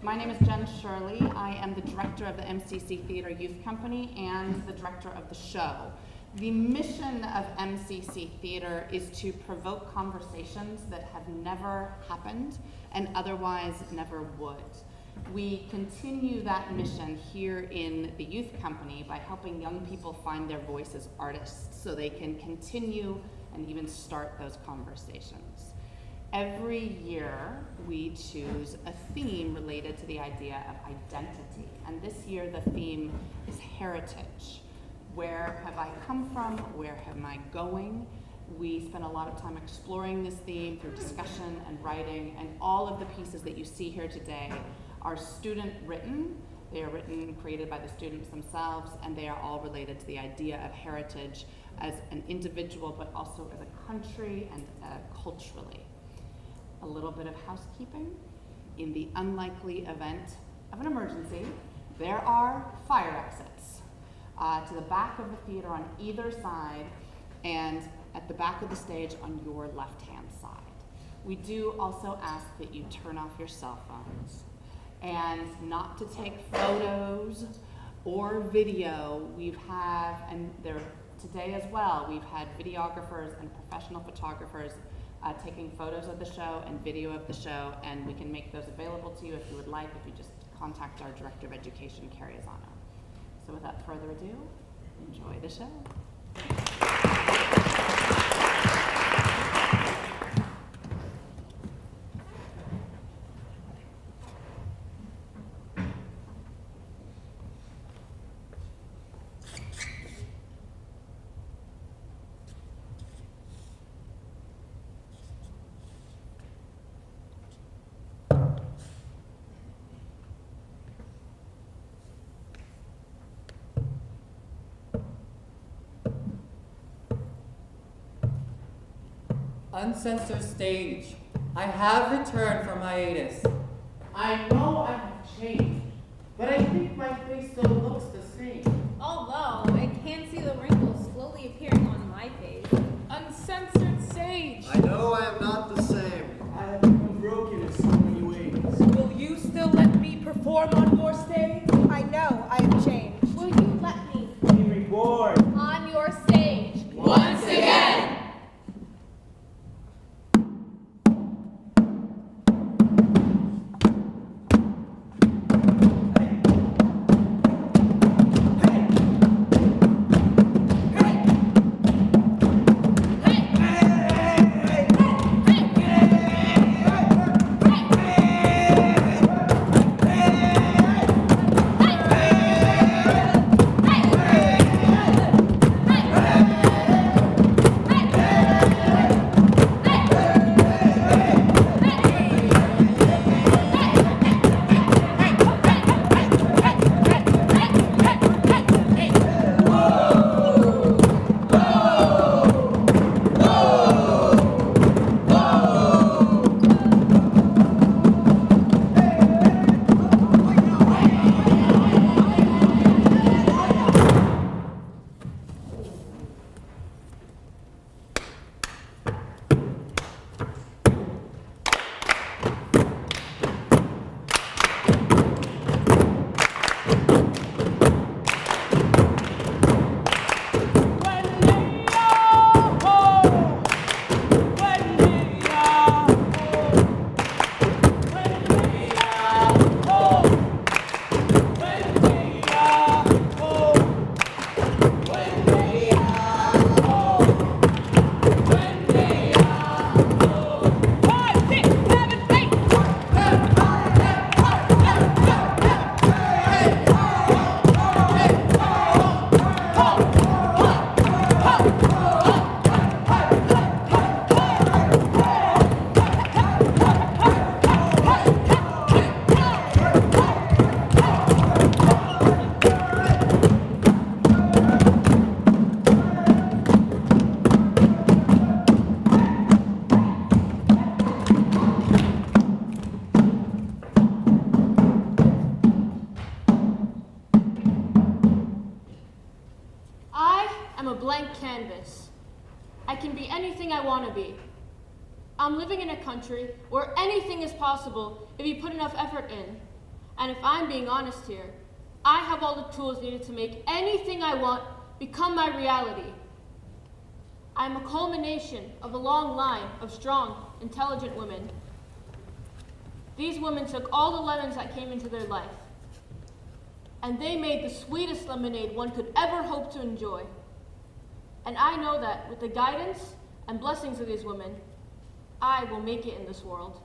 My name is Jen Shirley. I am the director of the MCC Theater Youth Company and the director of the show. The mission of MCC Theater is to provoke conversations that have never happened and otherwise never would. We continue that mission here in the Youth Company by helping young people find their voice as artists so they can continue and even start those conversations. Every year, we choose a theme related to the idea of identity. And this year, the theme is heritage. Where have I come from? Where am I going? We spent a lot of time exploring this theme through discussion and writing, and all of the pieces that you see here today are student written. They are written, created by the students themselves, and they are all related to the idea of heritage as an individual, but also as a country and culturally. A little bit of housekeeping. In the unlikely event of an emergency, there are fire exits to the back of the theater on either side and at the back of the stage on your left-hand side. We do also ask that you turn off your cell phones and not to take photos or video. Today as well, we've had videographers and professional photographers taking photos of the show and video of the show, and we can make those available to you if you would like, if you just contact our Director of Education, Carrie Azano. So without further ado, enjoy the show. Uncensored stage. I have returned from hiatus. I know I have changed, but I think my face still looks the same. Although I can see the wrinkles slowly appearing on my face. Uncensored stage. I know I am not the same. I have become broken in so many ways. Will you still let me perform on your stage? I know I have changed. Will you let me Be reborn. on your stage? Once again. canvas. I can be anything I want to be. I'm living in a country where anything is possible if you put enough effort in. And if I'm being honest here, I have all the tools needed to make anything I want become my reality. I'm a culmination of a long line of strong, intelligent women. These women took all the lemons that came into their life, and they made the sweetest lemonade one could ever hope to enjoy. And I know that with the guidance and blessings of these women, I will make it in this world.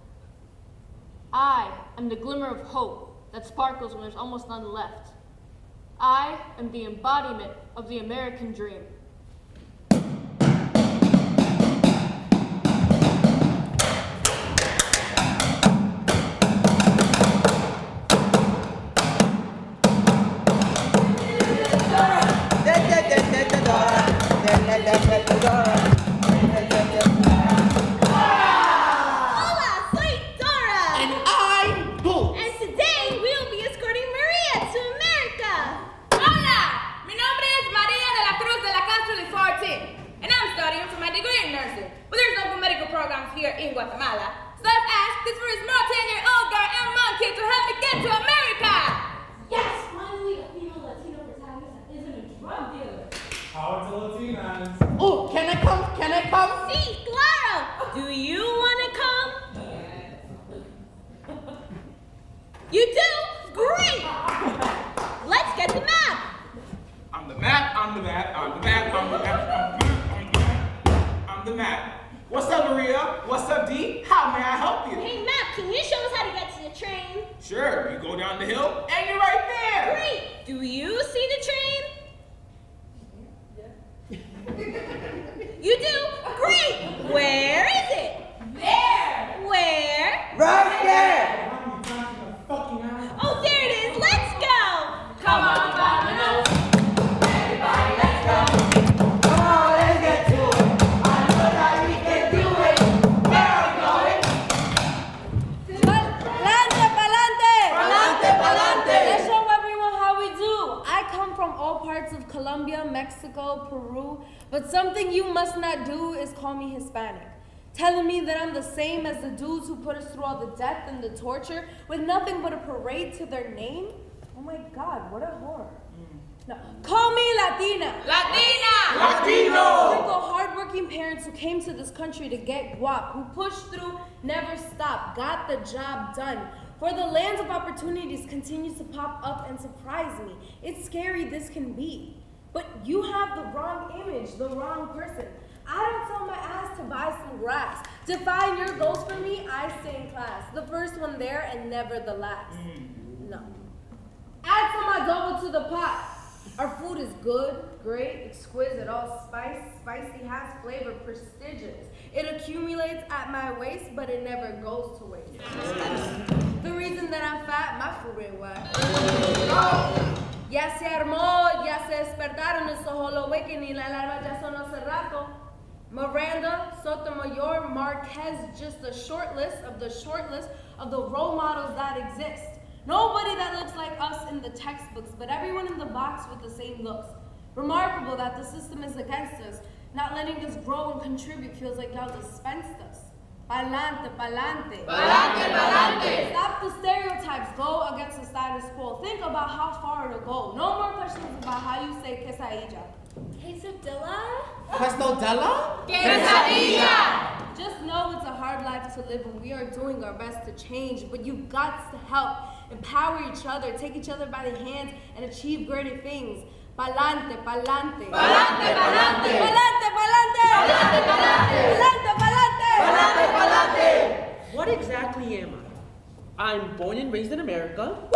I am the glimmer of hope that sparkles when there's almost none left. I am the embodiment of the American dream. Hola, soy Dora. And I'm Boots. And today we'll be escorting Maria to America. Hola, mi nombre es Maria de la Cruz de la Casa de 14, and I'm studying for my degree in nursing. But there's no medical programs here in Guatemala, so I've asked this for a small 10-year-old girl and mom kid to help me get to America. Yes, finally a female Latino protagonist that isn't a drug dealer. Power to Latinas. Oh, can I come? Can I come? Sí, claro. Do you want to come? You do? Great. Let's get the map. I'm the map, I'm the map, I'm the map, I'm the map, I'm the map, I'm the map. What's up, Maria? What's up, D? How may I help you? Hey, map, can you show us how to get to the train? Sure, you go down the hill and you're right there. Great. Do you see the train? You do? Great! Where is it? There. Where? Right there! Oh, there it is! Let's go! Come on, vamonos. Everybody, let's go. Come on, let's get to it. I know that we can do it. Where are we going? Pa'lante, pa'lante! Pa'lante, pa'lante! Let's show everyone how we do. I come from all parts of Colombia, Mexico, Peru, but something you must not do is call me Hispanic. Telling me that I'm the same as the dudes who put us through all the death and the torture with nothing but a parade to their name? Oh my God, what a horror. No, call me Latina. Latina. Latino! Typical hardworking parents who came to this country to get guap, who pushed through, never stopped, got the job done. For the lands of opportunities continues to pop up and surprise me. It's scary this can be. But you have the wrong image, the wrong person. I don't sell my ass to buy some grass. Define your goals for me, I stay in class. The first one there and never the last. No. Add some adobo to the pot. Our food is good, great, exquisite, all spicy, has flavor, prestigious. It accumulates at my waist, but it never goes to waste. The reason that I'm fat, my food ain't whack. Ya se armó, ya se despertaron, es a whole awakening, la alarma ya sonó hace rato. Miranda, Sotomayor, Marquez, just a short list of the role models that exist. Nobody that looks like us in the textbooks, but everyone in the box with the same looks. Remarkable that the system is against us, not letting us grow and contribute feels like y'all dispensed us. Pa'lante, pa'lante. Pa'lante, pa'lante. Stop the stereotypes, go against the status quo. Think about how far to go. No more questions about how you say quesadilla. Quesadilla? Quesadilla? Quesadilla. Just know it's a hard life to live and we are doing our best to change, but you've got to help. Empower each other, take each other by the hands, and achieve greater things. Pa'lante, pa'lante. Pa'lante, pa'lante. Pa'lante, pa'lante. Pa'lante, pa'lante. Pa'lante, pa'lante. Pa'lante, pa'lante! What exactly am I? I'm born and raised in America.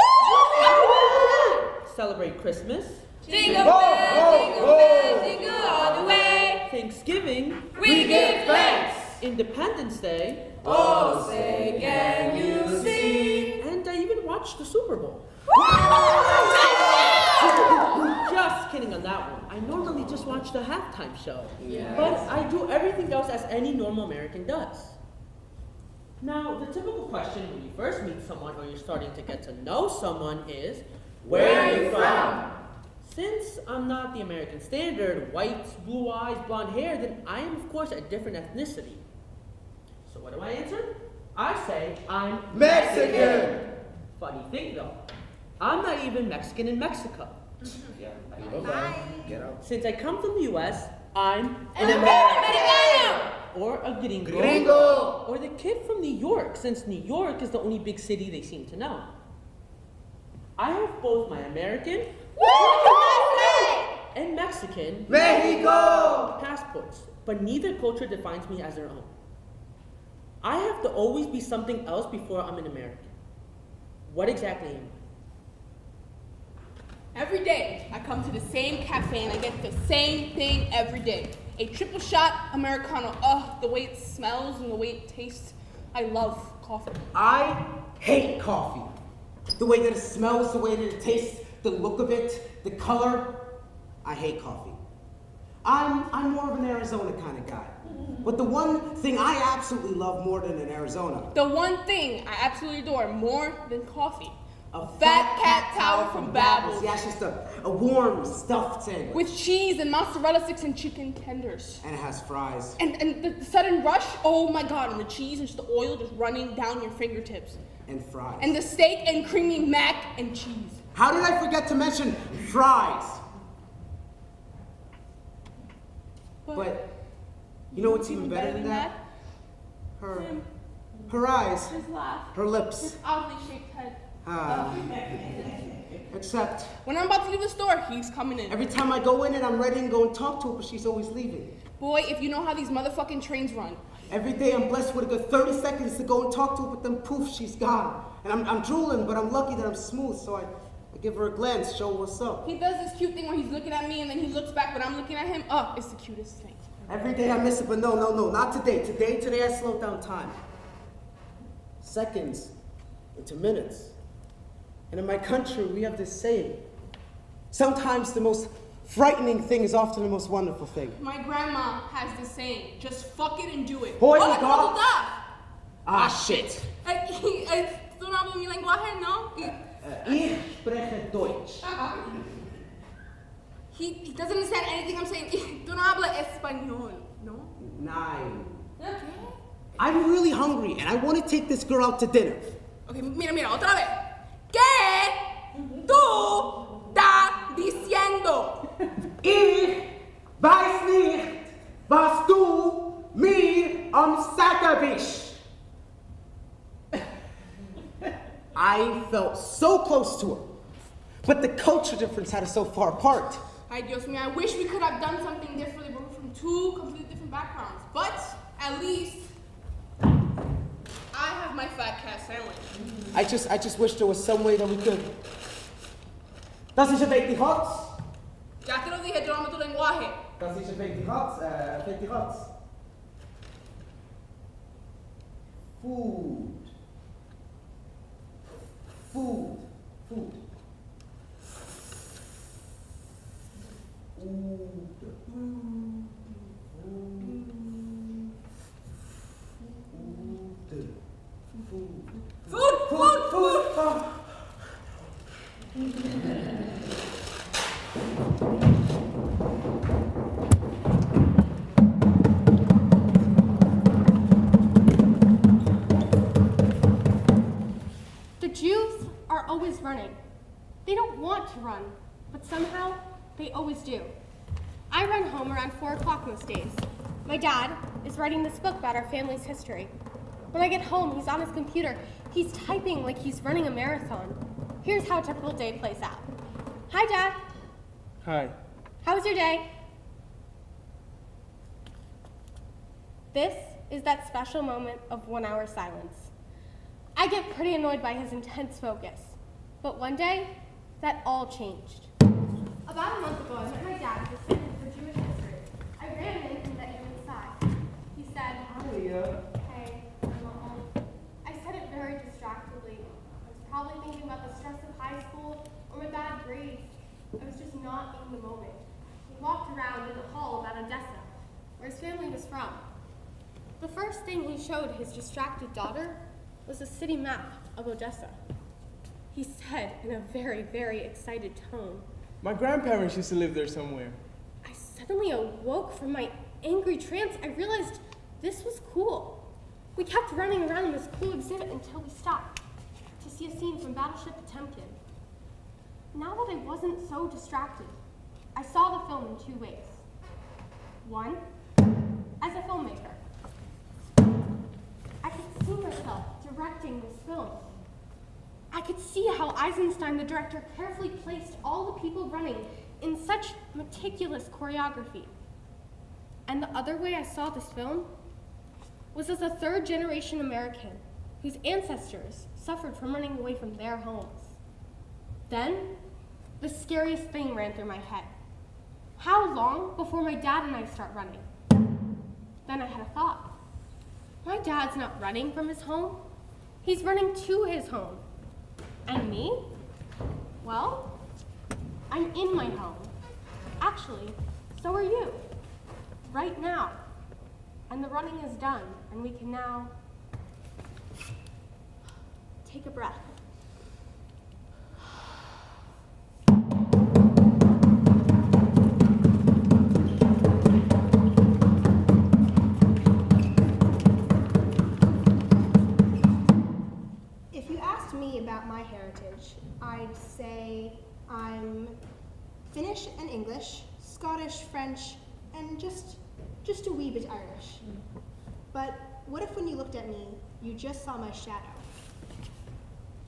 Celebrate Christmas. Jingle bell, jingle all the way. Thanksgiving. We give thanks. Independence Day. Oh, say can you see? And I even watched the Super Bowl. Just kidding on that one. I normally just watch the halftime show. But I do everything else as any normal American does. Now, the typical question when you first meet someone or you're starting to get to know someone is, Where are you from? Since I'm not the American standard, white, blue eyes, blonde hair, then I am of course a different ethnicity. So what do I answer? I say I'm Mexican! Funny thing though, I'm not even Mexican in Mexico. Bye-bye. Get out. Since I come from the US, I'm an American. Or a Gringo. Or the kid from New York, since New York is the only big city they seem to know. I have both my American and Mexican Mexico passports, but neither culture defines me as their own. I have to always be something else before I'm an American. What exactly am I? Every day, I come to the same cafe and I get the same thing every day. A triple shot Americano. Ugh, the way it smells and the way it tastes. I love coffee. I hate coffee. The way that it smells, the way that it tastes, the look of it, the color. I hate coffee. I'm more of an Arizona kind of guy. But the one thing I absolutely love more than in Arizona. The one thing I absolutely adore more than coffee. A fat cat tower from Babbles. Yeah, it's just a warm, stuffed sandwich. With cheese and mozzarella sticks and chicken tenders. And it has fries. And the sudden rush, oh my god, and the cheese and just the oil just running down your fingertips. And fries. And the steak and creamy mac and cheese. How did I forget to mention fries? But you know what's even better than that? Her eyes, His laugh. her lips. His oddly shaped head. Except when I'm about to leave the store, he's coming in. every time I go in and I'm ready and go and talk to her, but she's always leaving. Boy, if you know how these motherfucking trains run. Every day I'm blessed with a good 30 seconds to go and talk to her, but then poof, she's gone. And I'm drooling, but I'm lucky that I'm smooth, so I give her a glance, show her what's up. He does this cute thing where he's looking at me and then he looks back when I'm looking at him. Oh, it's the cutest thing. Every day I miss it, but no, not today. Today I slowed down time. Seconds into minutes. And in my country, we have this saying. Sometimes the most frightening thing is often the most wonderful thing. My grandma has this saying, just fuck it and do it. Hoy, Hola, God. ¿cómo estás? Ah, shit. Tú no hablas mi lenguaje, ¿no? Ich spreche Deutsch. He doesn't understand anything I'm saying. Tú no hablas español, ¿no? Nein. Okay. I'm really hungry, and I want to take this girl out to dinner. Okay, mira, otra vez. ¿Qué tú estás diciendo? Ich weiß nicht, was du mir sagen willst. I felt so close to her, but the culture difference had us so far apart. Ay, Dios mío, I wish we could have done something differently, but we're from two completely different backgrounds. But at least I have my fat cat sandwich. I just wish there was some way that we could. Das ist ein Baby Hot. Ya te lo dije, yo amo tu lenguaje. Das ist ein Baby Hot. Baby Hot. Food. Food. Food. Food. The Jews are always running. They don't want to run, but somehow they always do. I run home around 4 o'clock most days. My dad is writing this book about our family's history. When I get home, he's on his computer. He's typing like he's running a marathon. Here's how a typical day plays out. Hi, Dad. Hi. How was your day? This is that special moment of 1 hour silence. I get pretty annoyed by his intense focus. But one day, that all changed. About a month ago, I met my dad at the Center for Jewish History. I ran in and met him inside. He said, "Hey, I'm home." I said it very distractedly. I was probably thinking about the stress of high school or my bad grades. I was just not in the moment. He walked around in the hall about Odessa, where his family was from. The first thing he showed his distracted daughter was a city map of Odessa. He said in a very, very excited tone, My grandparents used to live there somewhere. I suddenly awoke from my angry trance. I realized this was cool. We kept running around in this cool exhibit until we stopped to see a scene from Battleship Potemkin. Now that I wasn't so distracted, I saw the film in two ways. One, as a filmmaker. I could see myself directing this film. I could see how Eisenstein, the director, carefully placed all the people running in such meticulous choreography. And the other way I saw this film was as a third-generation American whose ancestors suffered from running away from their homes. Then, the scariest thing ran through my head. How long before my dad and I start running? Then I had a thought. My dad's not running from his home. He's running to his home. And me? Well, I'm in my home. Actually, so are you. Right now. And the running is done, and we can now take a breath. If you asked me about my heritage, I'd say I'm Finnish and English, Scottish, French, and just a wee bit Irish. But what if when you looked at me, you just saw my shadow?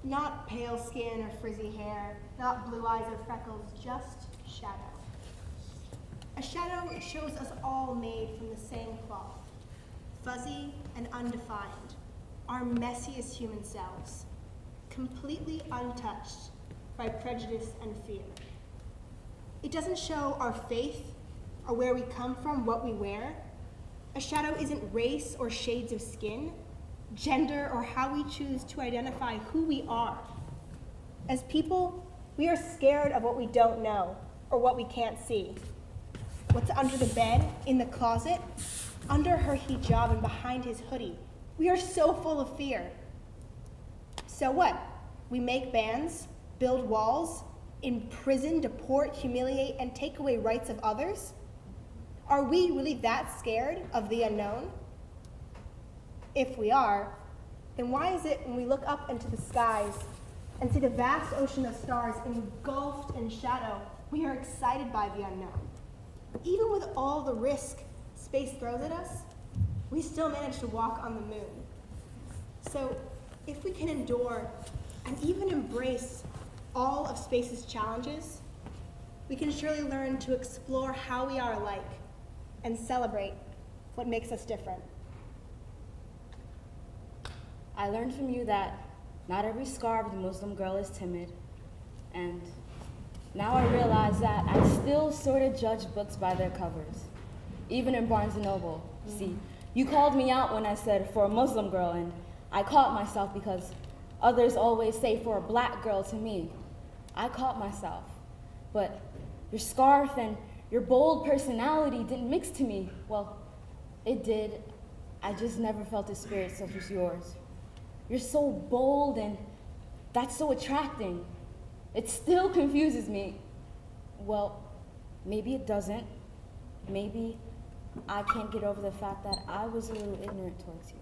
Not pale skin or frizzy hair, not blue eyes or freckles, just shadow. A shadow shows us all made from the same cloth, fuzzy and undefined, our messiest human selves, completely untouched by prejudice and fear. It doesn't show our faith or where we come from, what we wear. A shadow isn't race or shades of skin, gender, or how we choose to identify who we are. As people, we are scared of what we don't know or what we can't see. What's under the bed, in the closet, under her hijab and behind his hoodie. We are so full of fear. So what? We make bans, build walls, imprison, deport, humiliate, and take away rights of others? Are we really that scared of the unknown? If we are, then why is it when we look up into the skies and see the vast ocean of stars engulfed in shadow, we are excited by the unknown? Even with all the risk space throws at us, we still manage to walk on the moon. So if we can endure and even embrace all of space's challenges, we can surely learn to explore how we are alike and celebrate what makes us different. I learned from you that not every starved Muslim girl is timid, and now I realize that I still sort of judge books by their covers, even in Barnes & Noble. See, you called me out when I said for a Muslim girl, and I caught myself because others always say for a black girl to me. I caught myself, but your scarf and your bold personality didn't mix to me. Well, it did. I just never felt a spirit such as yours. You're so bold, and that's so attracting. It still confuses me. Well, maybe it doesn't. Maybe I can't get over the fact that I was a little ignorant towards you.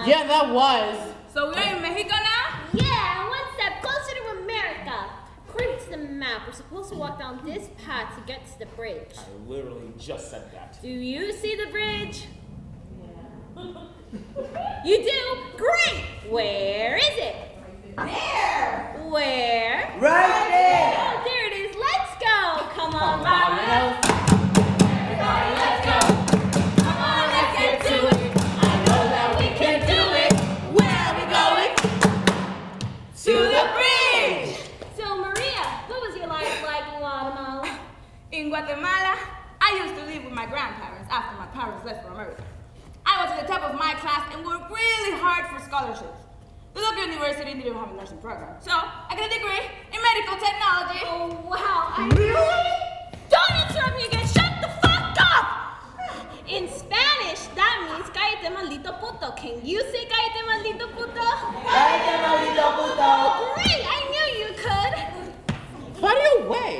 Yeah, that was. So we're in Mexico now? Yeah, one step closer to America. According to the map, we're supposed to walk down this path to get to the bridge. I literally just said that. Do you see the bridge? You do? Great! Where is it? There! Where? Right there! Oh, there it is. Let's go! Come on, Everybody, let's go! Come on, let's get to it! I know that we can do it! Where are we going? To the bridge! So, Maria, what was your life like in Guatemala? In Guatemala, I used to live with my grandparents after my parents left for America. I was at the top of my class and worked really hard for scholarships. The local university didn't have a nursing program, so I got a degree in medical technology. Oh, wow. Really? Don't can you say cállate maldito puto? Cállate, maldito puto. Great, I knew you could. By the way,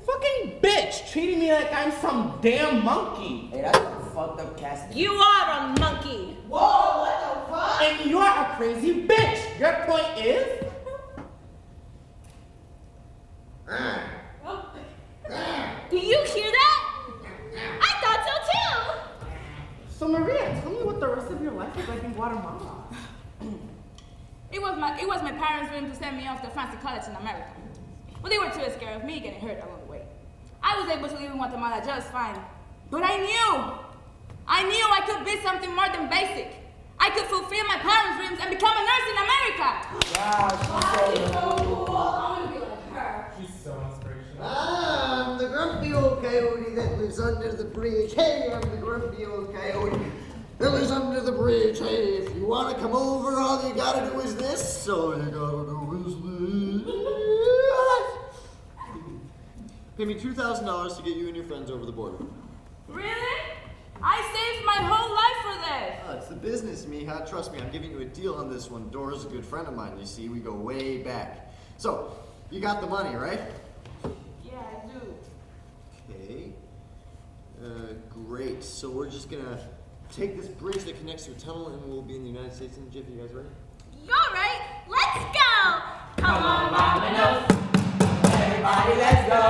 fucking bitch treating me like I'm some damn monkey. Hey, that's a fucked up casting. You are a monkey. Whoa, what the fuck? And you're a crazy bitch. Your point is? Do you hear that? I thought so too. So Maria, tell me what the rest of your life is like in Guatemala. It was my parents' dream to send me off to fancy college in America. But they were too scared of me getting hurt along the way. I was able to live in Guatemala just fine. But I knew I could be something more than basic. I could fulfill my parents' dreams and become a nurse in America. Wow, she's so cool. I want to be like her. She's so inspirational. I'm the grumpy old coyote that lives under the bridge. Hey, I'm the grumpy old coyote that lives under the bridge. Hey, if you want to come over, all you gotta do is this. All you gotta do is this. Pay me $2,000 to get you and your friends over the border. Really? I saved my whole life for this. It's the business, Mija. Trust me, I'm giving you a deal on this one. Dora's a good friend of mine, you see. We go way back. So, you got the money, right? Yeah, I do. Okay. Great. So we're just gonna take this bridge that connects to a tunnel and we'll be in the United States in a jiffy. You guys ready? All right, let's go. Come on, Domino's. Everybody, let's go.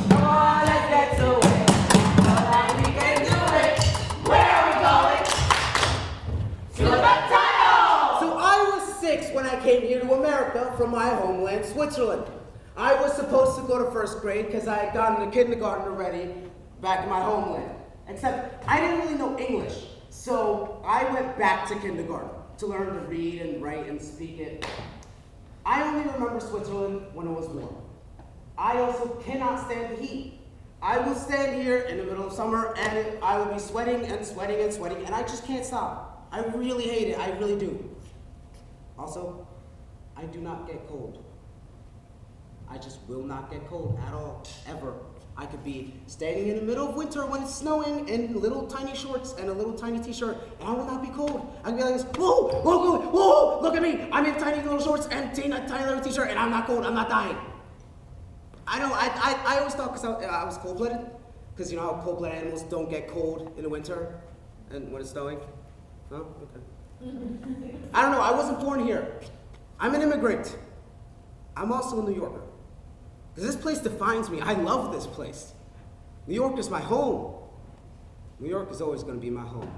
Come on, let's get to it. Know that we can do it. Where are we going? To the tunnel. So I was 6 when I came here to America from my homeland, Switzerland. I was supposed to go to first grade because I had gone to kindergarten already back in my homeland. Except I didn't really know English, so I went back to kindergarten to learn to read and write and speak it. I only remember Switzerland when it was warm. I also cannot stand the heat. I will stand here in the middle of summer and I will be sweating and sweating and sweating and I just can't stop. I really hate it, I really do. Also, I do not get cold. I just will not get cold at all, ever. I could be standing in the middle of winter when it's snowing in little tiny shorts and a little tiny t-shirt, and I will not be cold. I can be like this, whoa, whoa, whoa, whoa, look at me. I'm in tiny little shorts and tiny little t-shirt, and I'm not cold, I'm not dying. I always thought because I was cold-blooded, because you know how cold-blooded animals don't get cold in the winter and when it's snowing? No? Okay. I don't know, I wasn't born here. I'm an immigrant. I'm also a New Yorker. Because this place defines me. I love this place. New York is my home. New York is always going to be my home.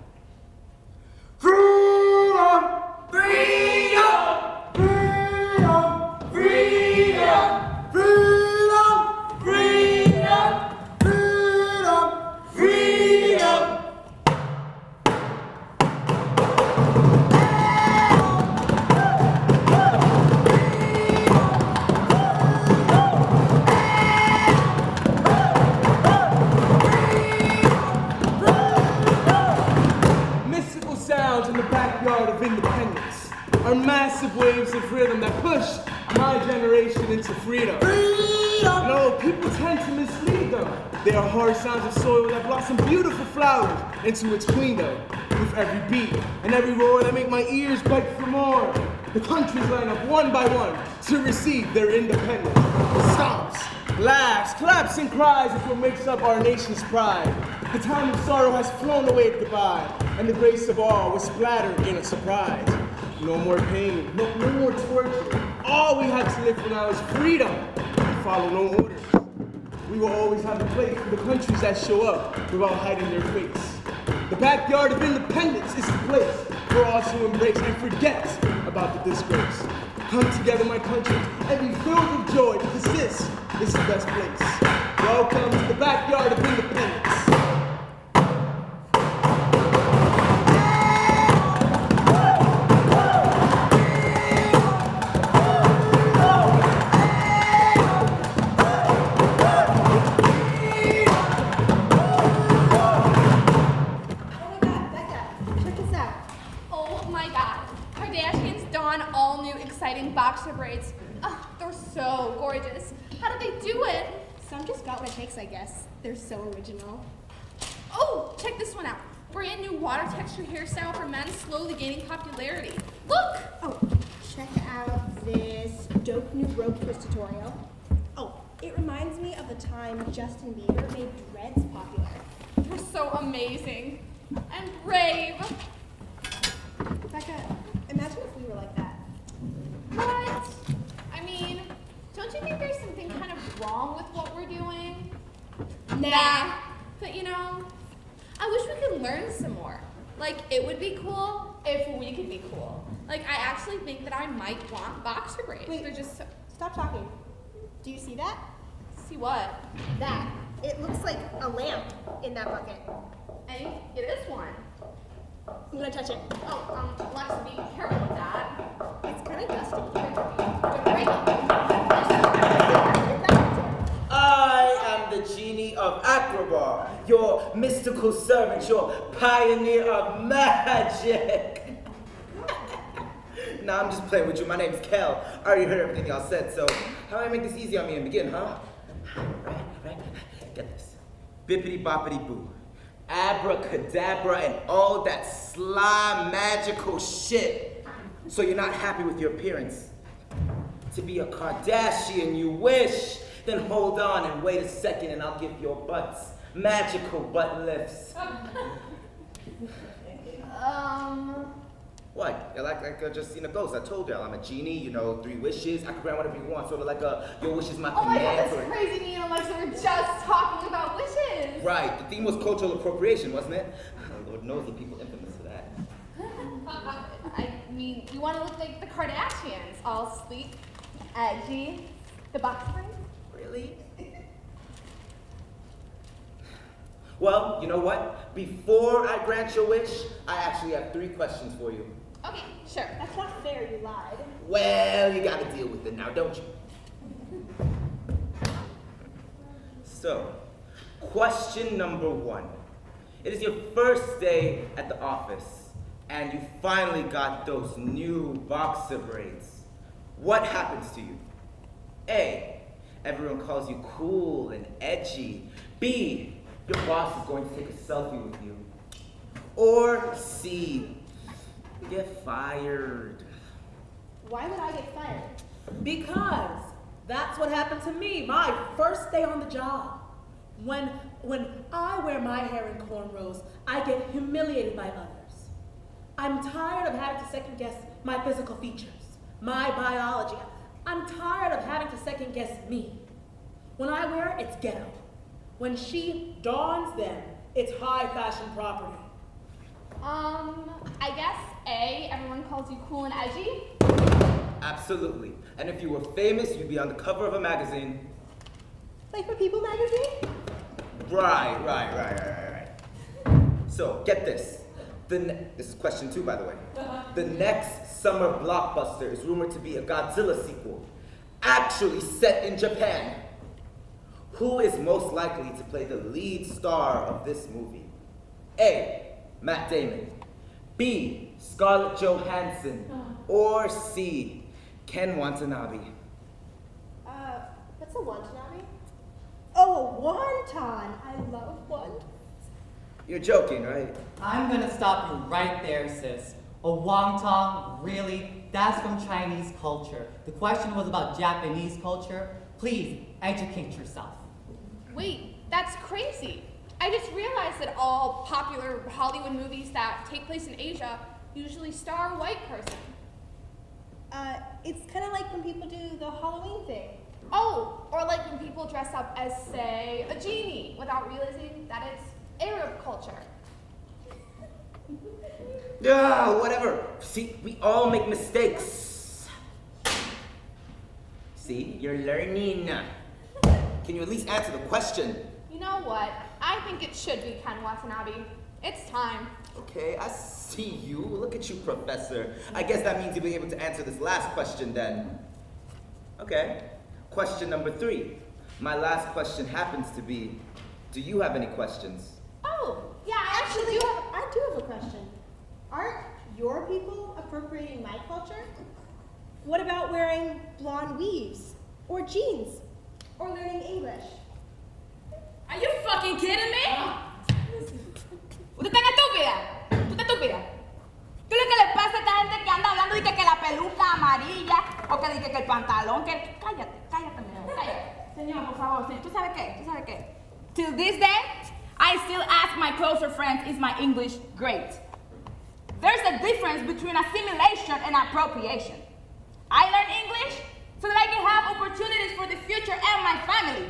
Freedom! Freedom! Freedom! Freedom! Freedom! Freedom! Freedom! Freedom! Of independence are massive waves of rhythm that push my generation into freedom. No, people tend to mislead them. They are hard sounds of soil that blossom beautiful flowers into its queendom. With every beat and every roar that make my ears beg for more. The countries line up one by one to receive their independence. Stomps, laughs, claps, and cries is what makes up our nation's pride. The time of sorrow has flown away at goodbye, and the grace of awe was splattered in a surprise. No more pain, no more torture. All we had to live for now is freedom and follow no orders. We will always have a place for the countries that show up without hiding their face. The backyard of independence is the place for all to embrace and forget about the disgrace. Come together, my country, and be filled with joy, because this is the best place. Welcome to the backyard of independence. Boxer braids. Oh, they're so gorgeous. How did they do it? Some just got what it takes, I guess. They're so original. Oh, check this one out. brand new water texture hairstyle for men slowly gaining popularity. Look! Oh, check out this dope new rope twist tutorial. Oh, it reminds me of the time Justin Bieber made dreads popular. You're so amazing and brave. Becca, imagine if we were like that. What? I mean, don't you think there's something kind of wrong with what we're doing? Nah. But you know, I wish we could learn some more. Like, it would be cool if we could be cool. Like, I actually think that I might want boxer braids. Wait, They're just so... Stop talking. Do you see that? See what? That. It looks like a lamp in that bucket. Hey, it is one. I'm gonna touch it. Oh, Lex, be careful with that. It's kind of dusty. I am the genie of Acrobar, your mystical servant, your pioneer of magic. Nah, I'm just playing with you. My name's Kel. I already heard everything y'all said, so how do I make this easy on me and begin, huh? Right. Get this. Bippity boppity boo. Abracadabra and all that sly magical shit. So you're not happy with your appearance. To be a Kardashian you wish. Then hold on and wait a second and I'll give your butts magical butt lifts. What? You're like I just seen a ghost. I told y'all I'm a genie, you know, 3 wishes. I can grant whatever you want, sort of like your wish is my Oh my god, command. that's crazy. Me and Alexa were just talking about wishes. Right, the theme was cultural appropriation, wasn't it? Lord knows the people infamous for that. I mean, you want to look like the Kardashians, all sleek, edgy, the box braids? Really? Well, you know what? Before I grant your wish, I actually have 3 questions for you. Okay, sure. That's not fair, you lied. Well, you gotta deal with it now, don't you? So, question number 1. It is your first day at the office, and you finally got those new boxer braids. What happens to you? A, everyone calls you cool and edgy. B, your boss is going to take a selfie with you. Or C, you get fired. Why would I get fired? Because that's what happened to me my first day on the job. When I wear my hair in cornrows, I get humiliated by others. I'm tired of having to second guess my physical features, my biology. I'm tired of having to second guess me. When I wear it, it's ghetto. When she dons them, it's high fashion property. I guess A, everyone calls you cool and edgy. Absolutely. And if you were famous, you'd be on the cover of a magazine. Like for People magazine? Right. So, get this. This is question 2, by the way. The next summer blockbuster is rumored to be a Godzilla sequel, actually set in Japan. Who is most likely to play the lead star of this movie? A, Matt Damon. B, Scarlett Johansson. Or C, Ken Watanabe. What's a wonton? Oh, a wonton. I love wonton. You're joking, right? I'm gonna stop you right there, sis. A wonton? Really? That's from Chinese culture. The question was about Japanese culture. Please, educate yourself. Wait, that's crazy. I just realized that all popular Hollywood movies that take place in Asia usually star a white person. It's kind of like when people do the Halloween thing. Oh, or like when people dress up as, say, a genie without realizing that it's Arab culture. Whatever. See, we all make mistakes. See, you're learning. Can you at least answer the question? You know what? I think it should be Ken Watanabe. It's time. Okay, I see you. Look at you, Professor. I guess that means you'll be able to answer this last question then. Okay. Question number 3. My last question happens to be, do you have any questions? Oh, yeah, Actually, I do have a question. Aren't your people appropriating my culture? What about wearing blonde weaves? Or jeans? Or learning English? Are you fucking kidding me? Usted está estúpida. I still ask my closer friends, is my English great? There's a difference between assimilation and appropriation. I learn English so that I can have opportunities for the future and my family.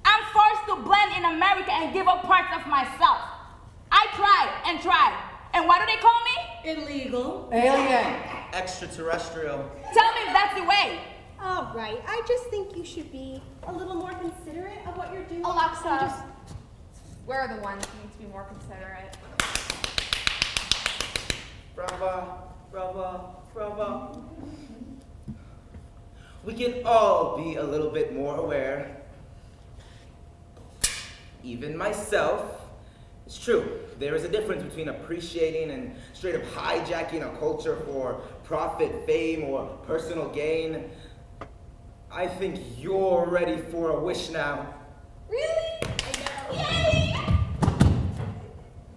I'm forced to blend in America and give up parts of myself. I try and try. And what do they call me? Illegal. Alien. Extraterrestrial. Tell me if that's the way. All right, I just think you should be a little more considerate of what you're doing. Alexa, we're the ones who need to be more considerate. Brava, brava, brava. We can all be a little bit more aware. Even myself. It's true, there is a difference between appreciating and straight up hijacking a culture for profit, fame, or personal gain. I think you're ready for a wish now. Really? Yay!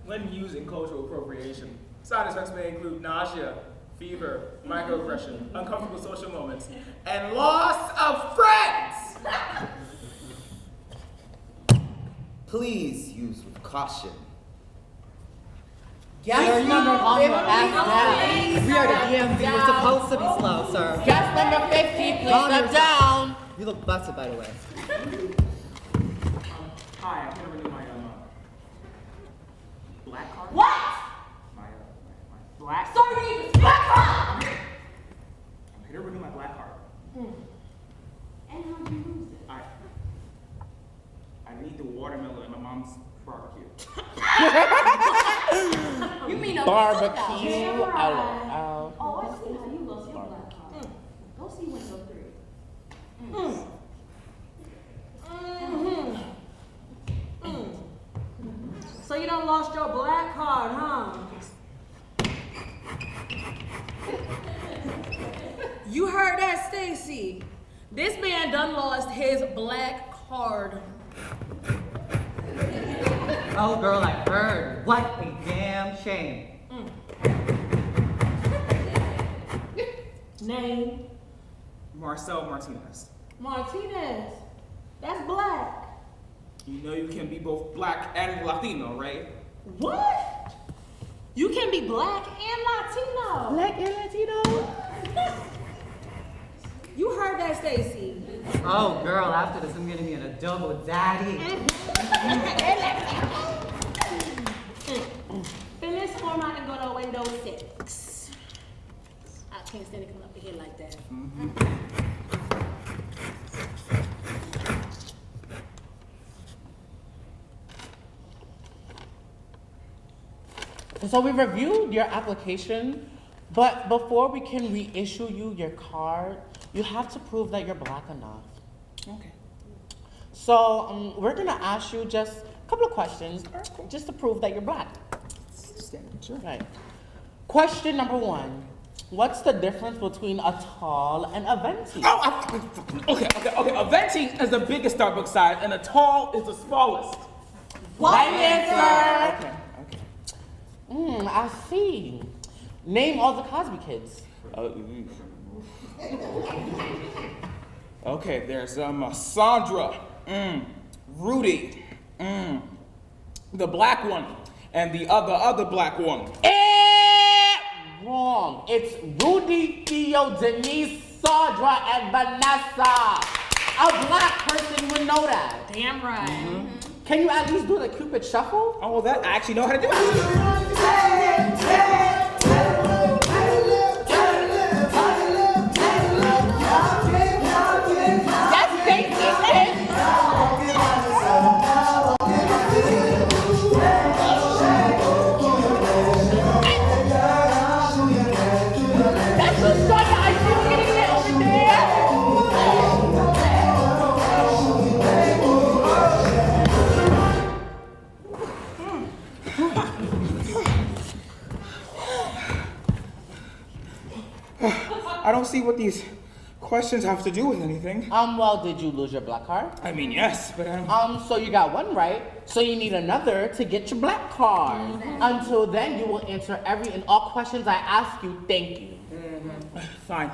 When using cultural appropriation, side effects may include nausea, fever, microaggression, uncomfortable social moments, and loss of friends! Please use with caution. Yes, number calm your ass down. We are the DMV. We're supposed to be slow, sir. Guest number 50, please Calm step yourself. down. You look busted, by the way. Hi, I'm here to renew my black card. What? My black. Sorry, black card! I'm here to renew my black card. And how'd you lose it? I need the watermelon at my mom's barbecue. You mean a Barbecue. Oh, I see how you lost your black card. Go see window 3. So you done lost your black card, huh? You heard that, Stacy? This man done lost his black card. Oh, girl, I heard. What a damn shame. Name? Marcel Martinez. Martinez. That's black. You know you can be both black and Latino, right? What? You can be black and Latino. Black and Latino? You heard that, Stacy? Oh, girl, after this, I'm gonna be in a double daddy. Fill this form out and go to window 6. I can't stand to come up here like that. So we reviewed your application, but before we can reissue you your card, you have to prove that you're black enough. Okay. So we're gonna ask you just a couple of questions, just to prove that you're black. Sure. Right. Question number 1. What's the difference between a tall and a venti? Okay. A venti is the biggest Starbucks size, and a tall is the smallest. Right answer. Okay. I see. Name all the Cosby kids. Okay, there's Sandra, Rudy, the black one, and the other black one. Wrong. It's Rudy, Theo, Denise, Sandra, and Vanessa. A black person would know that. Damn right. Can you at least do the Cupid shuffle? Oh, that I actually know how to do it. That's basic. That's the son I see getting it over there. I don't see what these questions have to do with anything. Well, did you lose your black card? I mean, yes, but So you got one right, so you need another to get your black card. Until then, you will answer every and all questions I ask you. Thank you. Fine.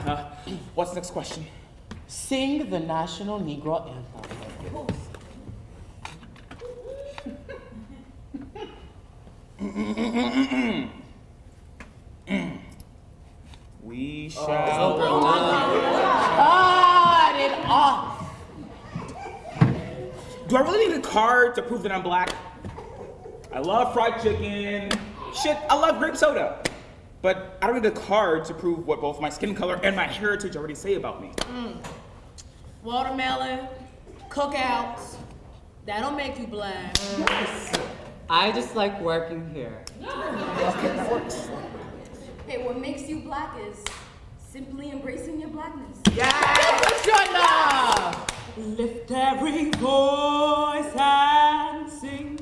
What's the next question? Sing the national Negro anthem. We Oh, shall cut it off. Do I really need a card to prove that I'm black? I love fried chicken. Shit, I love grape soda. But I don't need a card to prove what both my skin color and my heritage already say about me. Watermelon, cookouts, that'll make you black. I just like working here. Hey, what makes you black is simply embracing your blackness. Lift every voice and sing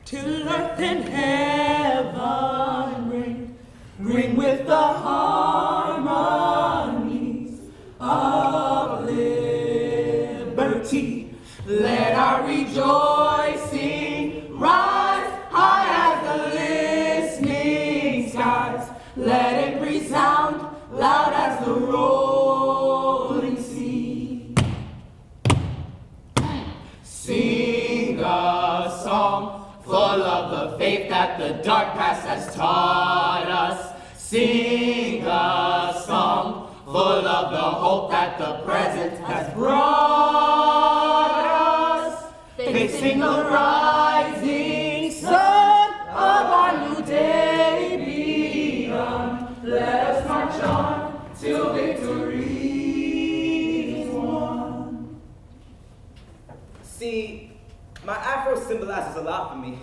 till earth and heaven ring. Ring with the harmonies of liberty. Let our rejoicing rise high as the listening skies. Let it resound loud as the rolling sea. Sing a song full of the faith that the dark past has taught us. Sing a song full of the hope that the present has brought us. Facing the rising sun of our new day begun. Let us march on till victory is won. See, my afro symbolizes a lot for me.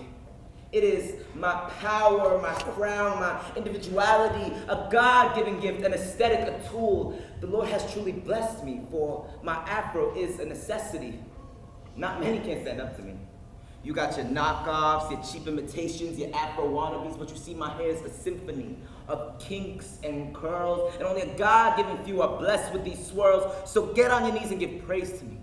It is my power, my crown, my individuality, a God-given gift, an aesthetic, a tool. The Lord has truly blessed me, for my afro is a necessity. Not many can stand up to me. You got your knockoffs, your cheap imitations, your afro wannabes, but you see my hair is a symphony of kinks and curls, and only a God-given few are blessed with these swirls. So get on your knees and give praise to me,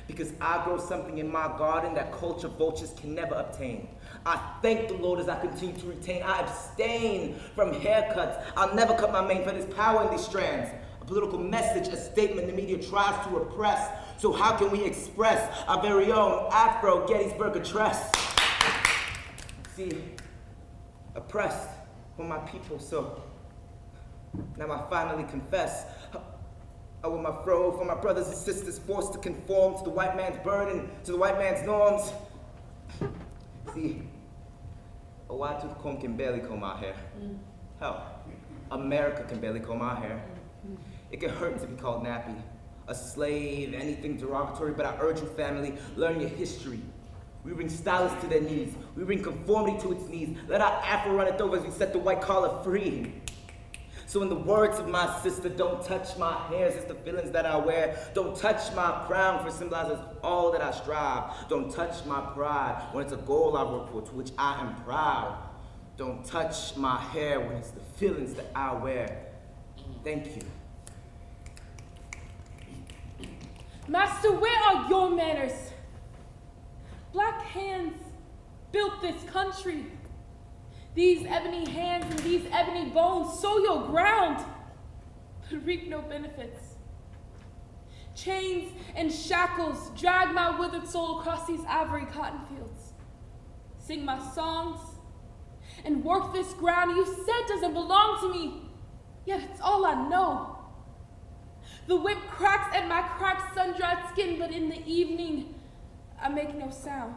because I grow something in my garden that culture vultures can never obtain. I thank the Lord as I continue to retain. I abstain from haircuts. I'll never cut my mane, for there's power in these strands. A political message, a statement the media tries to repress. So how can we express our very own Afro Gettysburg Address? See, oppressed for my people, so now I finally confess. I wear my fro for my brothers and sisters forced to conform to the white man's burden, to the white man's norms. See, a wide-tooth comb can barely comb our hair. Hell, America can barely comb our hair. It can hurt to be called nappy, a slave, anything derogatory, but I urge you, family, learn your history. We bring stylists to their knees. We bring conformity to its knees. Let our afro run it over as we set the white collar free. So in the words of my sister, don't touch my hairs, it's the feelings that I wear. Don't touch my crown, for it symbolizes all that I strive. Don't touch my pride, when it's a goal I work for, to which I am proud. Don't touch my hair, when it's the feelings that I wear. Thank you. Master, where are your manners? Black hands built this country. These ebony hands and these ebony bones sow your ground, but reap no benefits. Chains and shackles drag my withered soul across these ivory cotton fields. Sing my songs and work this ground you said doesn't belong to me, yet it's all I know. The whip cracks at my cracked, sun-dried skin, but in the evening, I make no sound.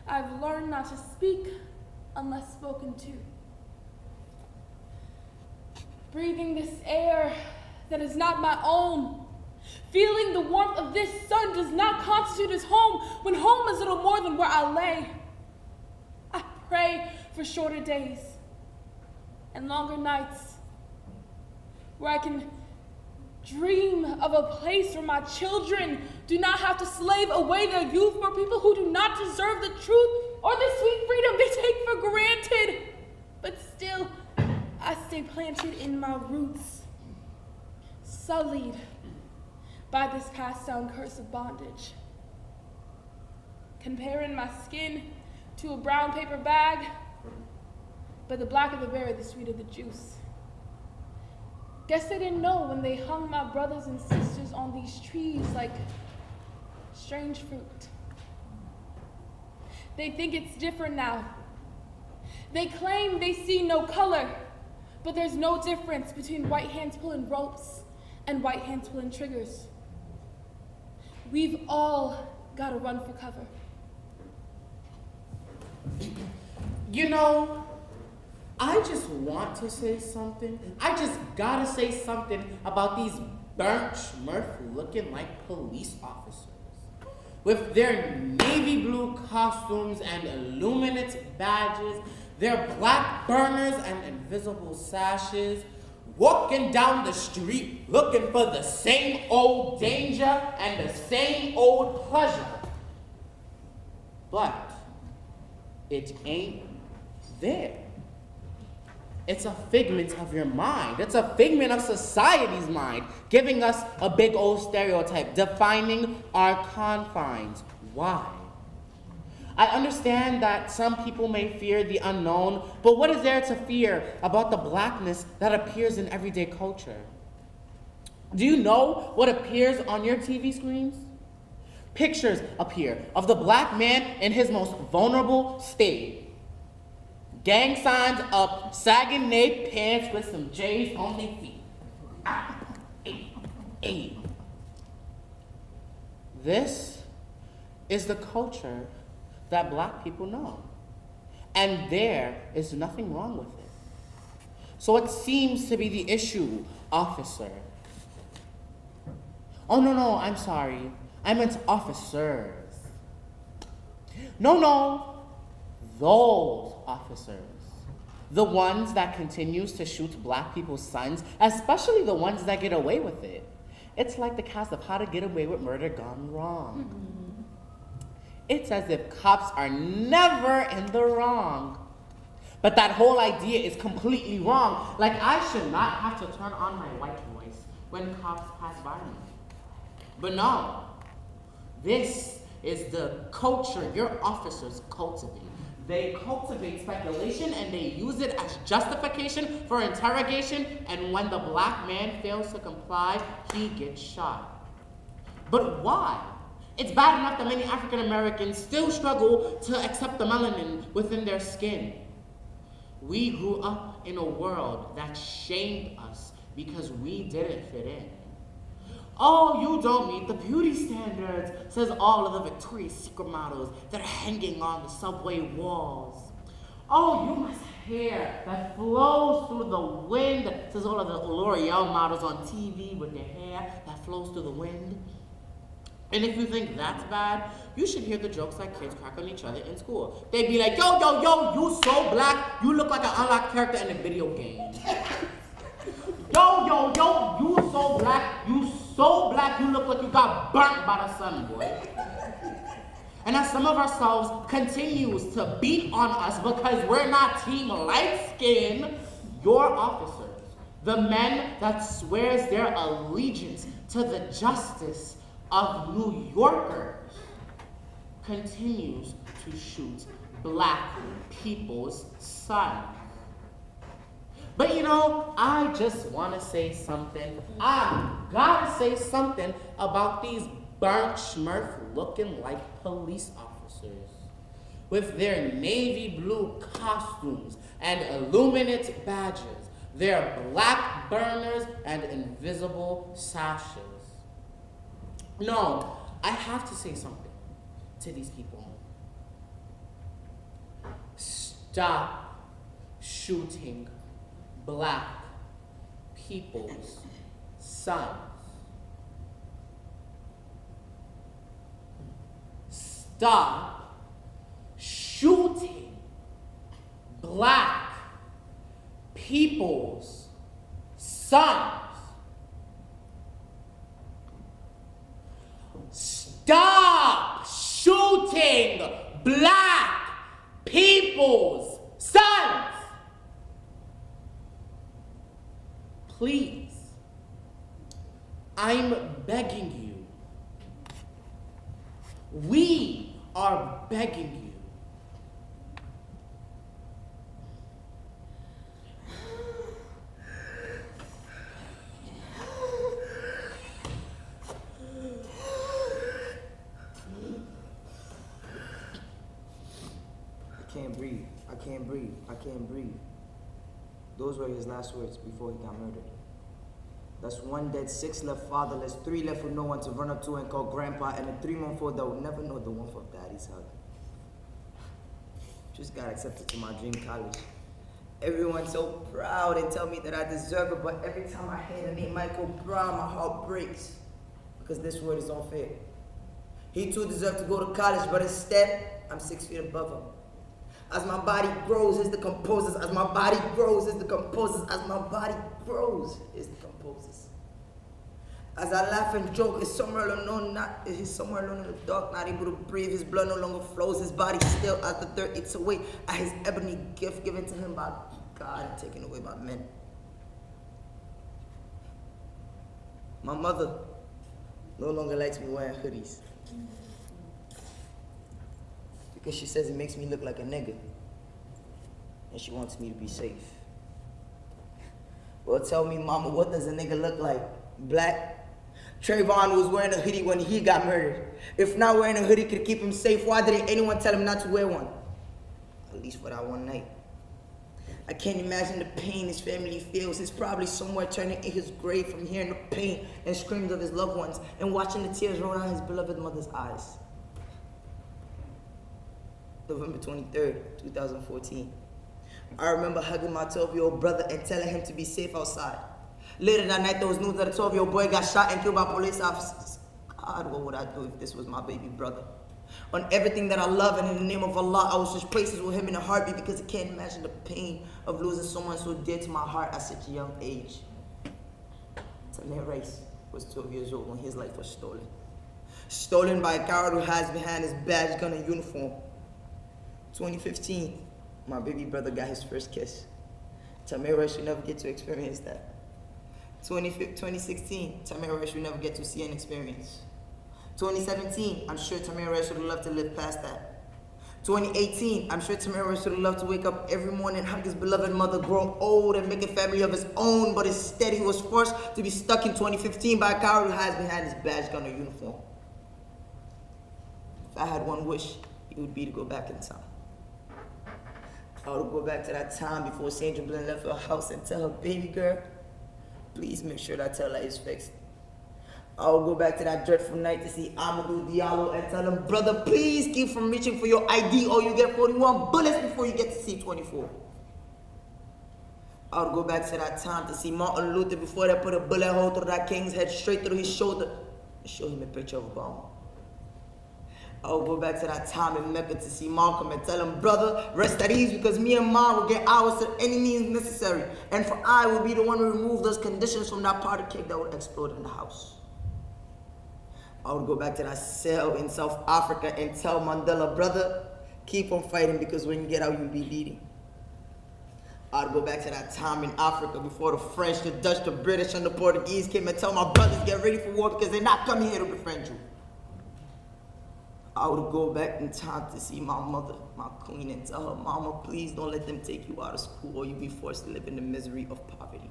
I've learned not to speak unless spoken to. Breathing this air that is not my own, feeling the warmth of this sun does not constitute as home, when home is little more than where I lay. I pray for shorter days and longer nights, where I can dream of a place where my children do not have to slave away their youth for people who do not deserve the truth or the sweet freedom they take for granted. But still, I stay planted in my roots, sullied by this passed down curse of bondage. Comparing my skin to a brown paper bag, but the blacker the berry, the sweeter the juice. Guess they didn't know when they hung my brothers and sisters on these trees like strange fruit. They think it's different now. They claim they see no color, but there's no difference between white hands pulling ropes and white hands pulling triggers. We've all got to run for cover. You know, I just want to say something. I just gotta say something about these burnt schmurf looking like police officers. With their navy blue costumes and illuminate badges, their black burners and invisible sashes, walking down the street looking for the same old danger and the same old pleasure. But it ain't there. It's a figment of your mind. It's a figment of society's mind, giving us a big old stereotype, defining our confines. Why? I understand that some people may fear the unknown, but what is there to fear about the blackness that appears in everyday culture? Do you know what appears on your TV screens? Pictures appear of the black man in his most vulnerable state. Gang signs up, sagging their pants with some J's on their feet. Ay. This is the culture that black people know. And there is nothing wrong with it. So what seems to be the issue, officer? Oh, no, I'm sorry. I meant officers. No, those officers. The ones that continues to shoot black people's sons, especially the ones that get away with it. It's like the cast of How to Get Away with Murder gone wrong. It's as if cops are never in the wrong. But that whole idea is completely wrong. Like I should not have to turn on my white voice when cops pass by me. But no, this is the culture your officers cultivate. They cultivate speculation and they use it as justification for interrogation, and when the black man fails to comply, he gets shot. But why? It's bad enough that many African Americans still struggle to accept the melanin within their skin. We grew up in a world that shamed us because we didn't fit in. Oh, you don't meet the beauty standards, says all of the Victoria's Secret models that are hanging on the subway walls. Oh, you must have hair that flows through the wind, says all of the L'Oreal models on TV with their hair that flows through the wind. And if you think that's bad, you should hear the jokes that kids crack on each other in school. They'd be like, yo, you so black, you look like an unlocked character in a video game. Yo, you so black, you look like you got burnt by the sun, boy. And as some of ourselves continues to beat on us because we're not team light skin, your officers, the men that swears their allegiance to the justice of New Yorkers, continues to shoot black people's sons. But you know, I just want to say something. I gotta say something about these burnt schmurf looking like police officers. With their navy blue costumes and illuminate badges, their black burners and invisible sashes. No, I have to say something to these people. Stop shooting black people's sons. Stop shooting black people's sons. Stop shooting black people's sons. Please, I'm begging you. We are begging you. I came can't breathe. I can't breathe. I can't breathe. Those were his last words before he got murdered. That's 1 dead, 6 left fatherless, 3 left with no one to run up to and call grandpa, and a 3-month-old that would never know the warmth of daddy's hug. Just got accepted to my dream college. Everyone's so proud and tell me that I deserve it, but every time I hear the name Michael Brown, my heart breaks. Because this word is unfair. He too deserved to go to college, but instead, I'm 6 feet above him. As my body grows, it decomposes. As my body grows, it decomposes. As my body grows, it decomposes. As I laugh and joke, he's somewhere alone, he's somewhere alone in the dark, not able to breathe. His blood no longer flows. His body still as the dirt eats away at his ebony gift given to him by God and taken away by men. My mother no longer likes me wearing hoodies. Because she says it makes me look like a nigga. And she wants me to be safe. Well, tell me, mama, what does a nigga look like? Black? Trayvon was wearing a hoodie when he got murdered. If not wearing a hoodie could keep him safe, why didn't anyone tell him not to wear one? At least for that one night. I can't imagine the pain his family feels. He's probably somewhere turning in his grave from hearing the pain and screams of his loved ones and watching the tears roll down his beloved mother's eyes. November 23rd, 2014. I remember hugging my 12-year-old brother and telling him to be safe outside. Later that night, there was news that a 12-year-old boy got shot and killed by police officers. God, what would I do if this was my baby brother? On everything that I love and in the name of Allah, I would switch places with him in a heartbeat because I can't imagine the pain of losing someone so dear to my heart at such a young age. Tamir Rice was 12 years old when his life was stolen. Stolen by a coward who hides behind his badge, gun, and uniform. 2015, my baby brother got his first kiss. Tamir Rice will never get to experience that. 2016, Tamir Rice will never get to see and experience. 2017, I'm sure Tamir Rice would love to live past that. 2018, I'm sure Tamir Rice would love to wake up every morning, hug his beloved mother, grow old, and make a family of his own, but instead he was forced to be stuck in 2015 by a coward who hides behind his badge, gun, or uniform. If I had one wish, it would be to go back in time. I would go back to that time before Sandra Bland left her house and tell her baby girl, please make sure that tail light is fixed. I will go back to that dreadful night to see Amadou Diallo and tell him, brother, please keep from reaching for your ID or you get 41 bullets before you get to C-24. I would go back to that time to see Martin Luther before they put a bullet hole through that king's head straight through his shoulder and show him a picture of Obama. I will go back to that time in Mecca to see Malcolm and tell him, brother, rest at ease because me and Ma will get ours at any means necessary. And for I will be the one to remove those conditions from that powder cake that would explode in the house. I would go back to that cell in South Africa and tell Mandela, brother, keep on fighting because when you get out, you'll be bleeding. I'd go back to that time in Africa before the French, the Dutch, the British, and the Portuguese came and tell my brothers, get ready for war because they're not coming here to befriend you. I would go back in time to see my mother, my queen, and tell her, mama, please don't let them take you out of school or you'll be forced to live in the misery of poverty.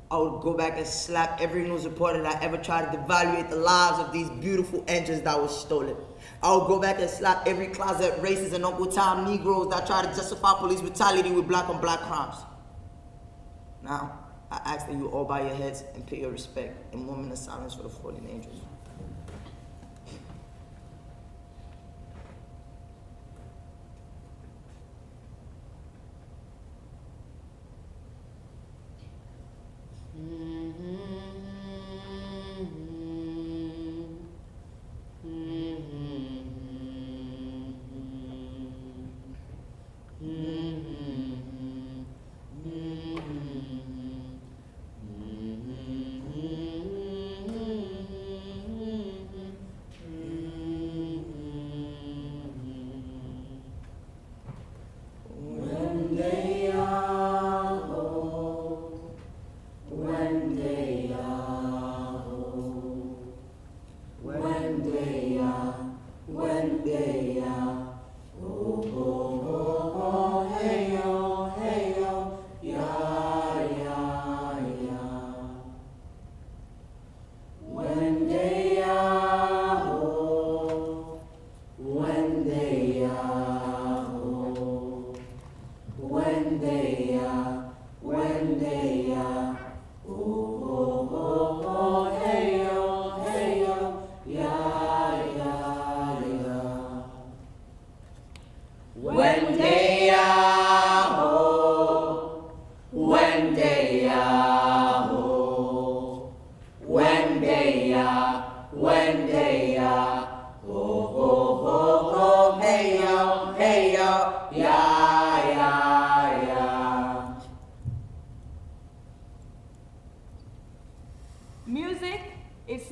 I would go back and slap every news reporter that ever tried to devaluate the lives of these beautiful angels that were stolen. I would go back and slap every closet racist and Uncle Tom Negroes that try to justify police brutality with black on black crimes. Now, I ask that you all bow your heads and pay your respect in a moment of silence for the fallen angels.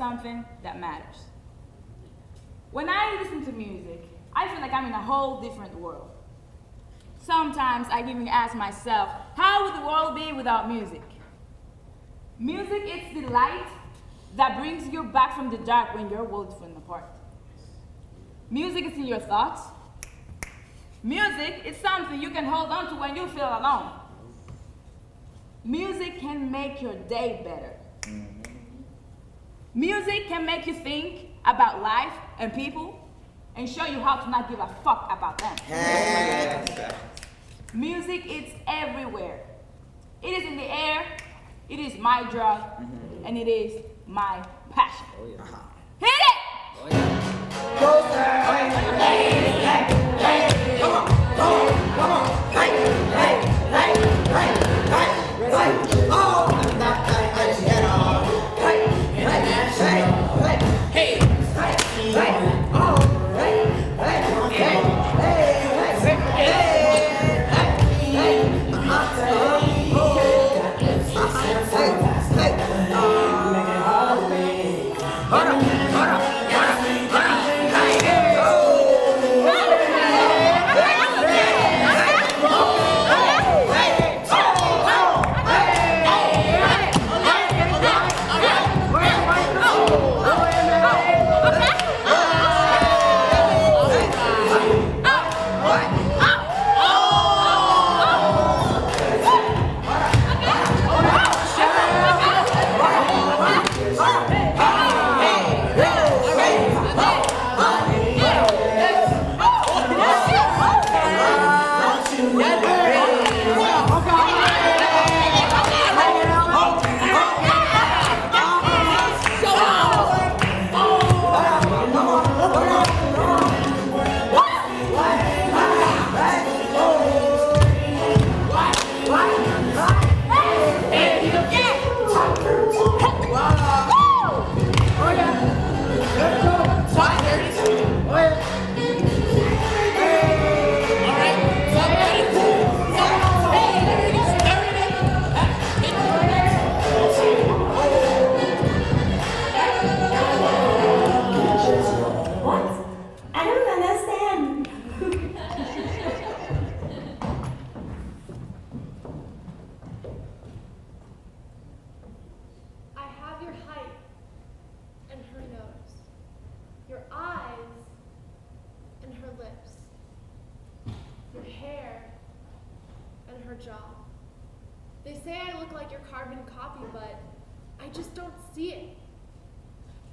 something that matters. When I listen to music, I feel like I'm in a whole different world. Sometimes I even ask myself, how would the world be without music? Music is the light that brings you back from the dark when your world's falling apart. Music is in your thoughts. Music is something you can hold on to when you feel alone. Music can make your day better. Music can make you think about life and people and show you how to not give a fuck about them. Music is everywhere. It is in the air, it is my drug, and it is my passion. Hit it! They say I look like your carbon copy, but I just don't see it.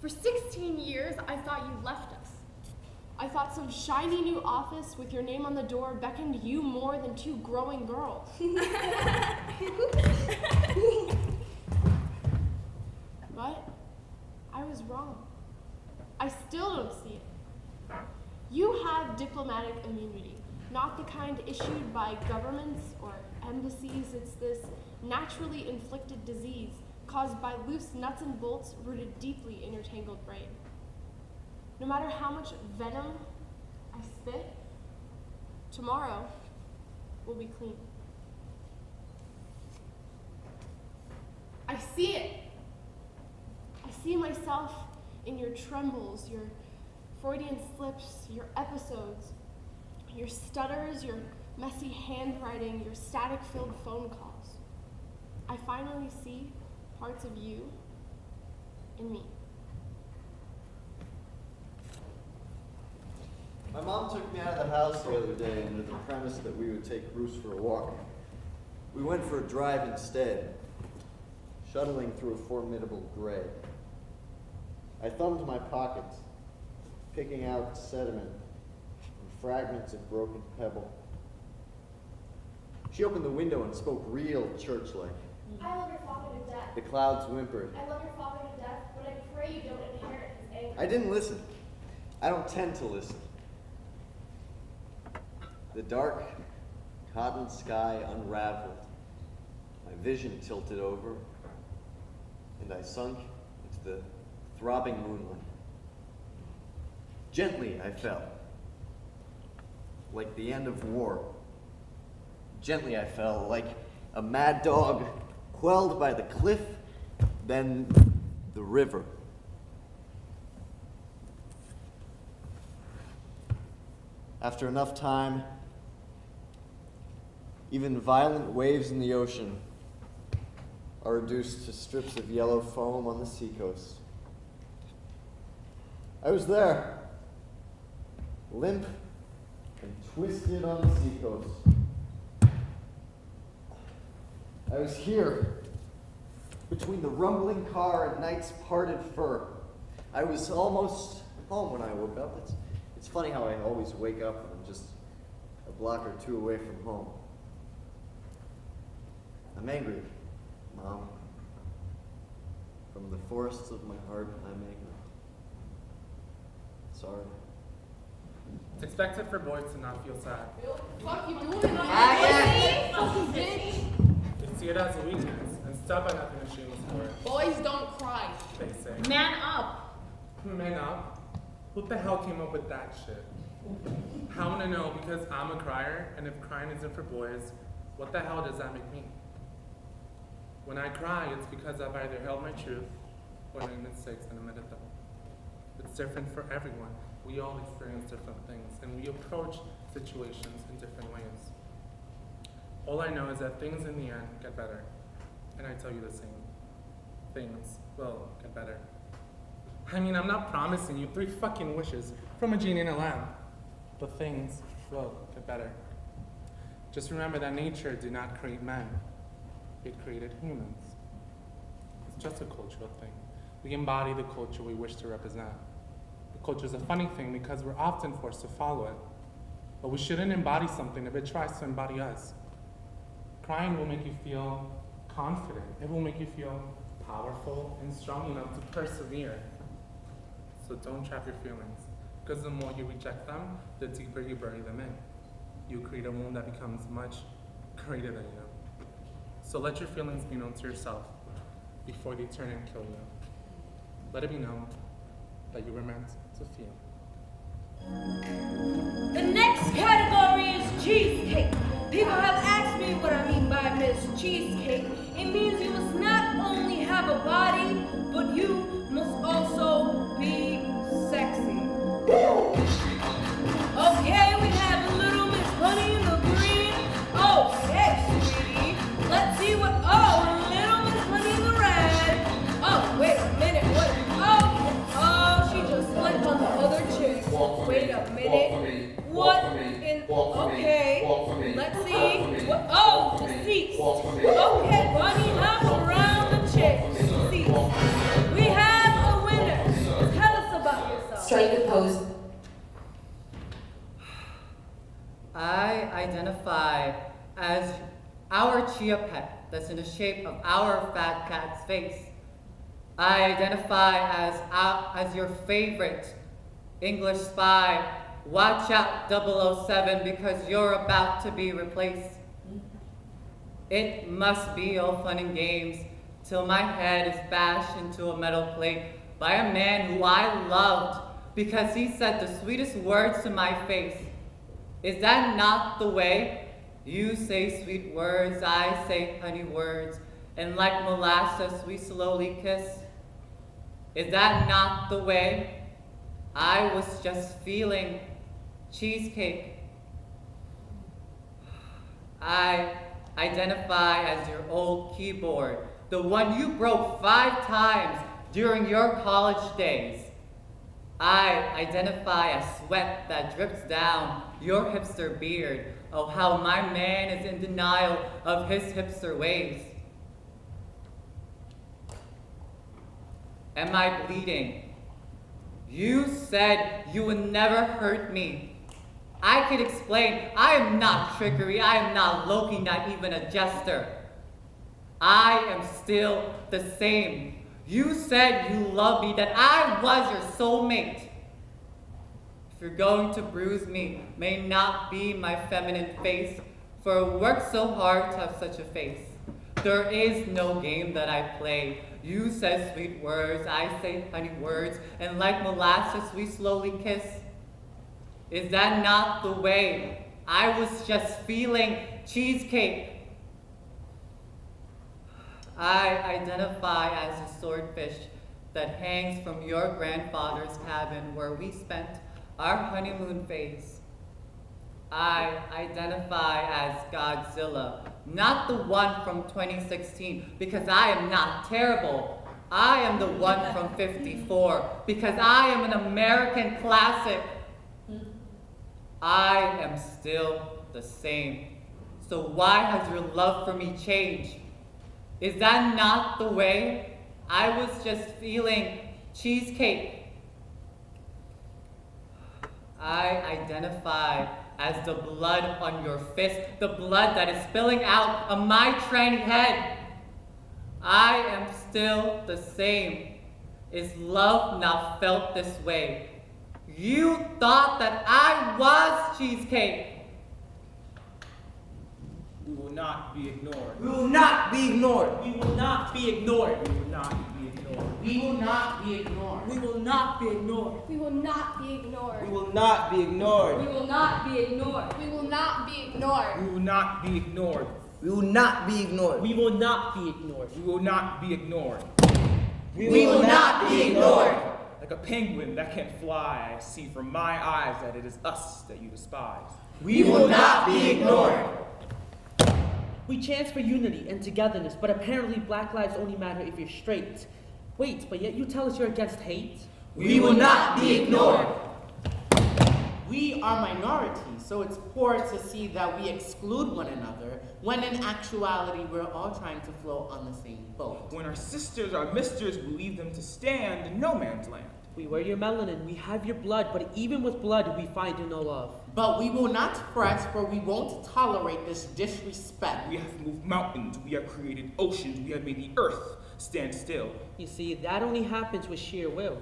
For 16 years, I thought you left us. I thought some shiny new office with your name on the door beckoned you more than two growing girls. But I was wrong. I still don't see it. You have diplomatic immunity, not the kind issued by governments or embassies. It's this naturally inflicted disease caused by loose nuts and bolts rooted deeply in your tangled brain. No matter how much venom I spit, tomorrow will be clean. I see it. I see myself in your trembles, your Freudian slips, your episodes, your stutters, your messy handwriting, your static-filled phone calls. I finally see parts of you in me. My mom took me out of the house the other day under the premise that we would take Bruce for a walk. We went for a drive instead, shuttling through a formidable gray. I thumbed my pockets, picking out sediment and fragments of broken pebble. She opened the window and spoke real church-like. I love your father to death. The clouds whimpered. I love your father to death, but I pray you don't inherit his anger. I didn't listen. I don't tend to listen. The dark, cotton sky unraveled. My vision tilted over, and I sunk into the throbbing moonlight. Gently I fell, like the end of war. Gently I fell, like a mad dog, quelled by the cliff, then the river. After enough time, even violent waves in the ocean are reduced to strips of yellow foam on the seacoast. I was there, limp and twisted on the seacoast. I was here, between the rumbling car and night's parted fur. I was almost home when I woke up. It's funny how I always wake up when I'm just a block or two away from home. I'm angry, Mom. From the forests of my heart, I'm angry. Sorry. It's expected for boys to not feel sad. Fuck you doing? Fucking bitch. They see it as a weakness and stop at nothing to shame us for it. Boys don't cry. They say. Man up. Man up? Who the hell came up with that shit? I want to know because I'm a crier, and if crying isn't for boys, what the hell does that make me? When I cry, it's because I've either held my truth or made mistakes and admitted them. It's different for everyone. We all experience different things, and we approach situations in different ways. All I know is that things in the end get better, and I tell you the same. Things will get better. I mean, I'm not promising you 3 fucking wishes from a genie and a lamb, but things will get better. Just remember that nature did not create men. It created humans. It's just a cultural thing. We embody the culture we wish to represent. The culture is a funny thing because we're often forced to follow it. But we shouldn't embody something if it tries to embody us. Crying will make you feel confident. It will make you feel powerful and strong enough to persevere. So don't trap your feelings, because the more you reject them, the deeper you bury them in. You create a wound that becomes much greater than you. So let your feelings be known to yourself before they turn and kill you. Let it be known that you were meant to feel. The next category is cheesecake. People have asked me what I mean by Miss Cheesecake. It means you must not only have a body, but you must also be sexy. Okay, we have a little Miss Honey in the green. Okay, sweetie. Let's see what, oh, little Miss Honey in the red. Oh, wait a minute, what, oh, she just slipped on the other chick. Wait a minute. What in, okay, let's see. What, oh, the seats. Okay, bunny, hop around the chick. Seats. We have a winner. Tell us about yourself. Strike the pose. I identify as our chia pet that's in the shape of our fat cat's face. I identify as your favorite English spy. Watch out, 007, because you're about to be replaced. It must be all fun and games till my head is bashed into a metal plate by a man who I loved because he said the sweetest words to my face. Is that not the way? You say sweet words, I say honey words, and like molasses we slowly kiss. Is that not the way? I was just feeling cheesecake. I identify as your old keyboard, the one you broke 5 times during your college days. I identify as sweat that drips down your hipster beard. Oh, how my man is in denial of his hipster ways. Am I bleeding? You said you would never hurt me. I could explain, I am not trickery, I am not Loki, not even a jester. I am still the same. You said you love me, that I was your soulmate. If you're going to bruise me, may not be my feminine face, for I worked so hard to have such a face. There is no game that I play. You say sweet words, I say honey words, and like molasses we slowly kiss. Is that not the way? I was just feeling cheesecake. I identify as a swordfish that hangs from your grandfather's cabin where we spent our honeymoon phase. I identify as Godzilla, not the one from 2016, because I am not terrible. I am the one from 54, because I am an American classic. I am still the same. So why has your love for me changed? Is that not the way? I was just feeling cheesecake. I identify as the blood on your fist, the blood that is spilling out of my tranny head. I am still the same. Is love not felt this way? You thought that I was cheesecake. We will not be ignored. We will not be ignored. We will not be ignored. We will not be ignored. We will not be ignored. We will not be ignored. We will not be ignored. We will not be ignored. We will not be ignored. We will not be ignored. We will not be ignored. We will not be ignored. We will not be ignored. We will not be ignored. We will not be ignored. Like a penguin that can't fly, I see from my eyes that it is us that you despise. We will not be ignored. We chant for unity and togetherness, but apparently black lives only matter if you're straight. Wait, but yet you tell us you're against hate? We will not be ignored. We are minorities, so it's poor to see that we exclude one another, when in actuality we're all trying to float on the same boat. When our sisters, our misters, we leave them to stand in no man's land. We wear your melanin, we have your blood, but even with blood we find you no love. But we will not fret, for we won't tolerate this disrespect. We have moved mountains, we have created oceans, we have made the earth stand still. You see, that only happens with sheer will.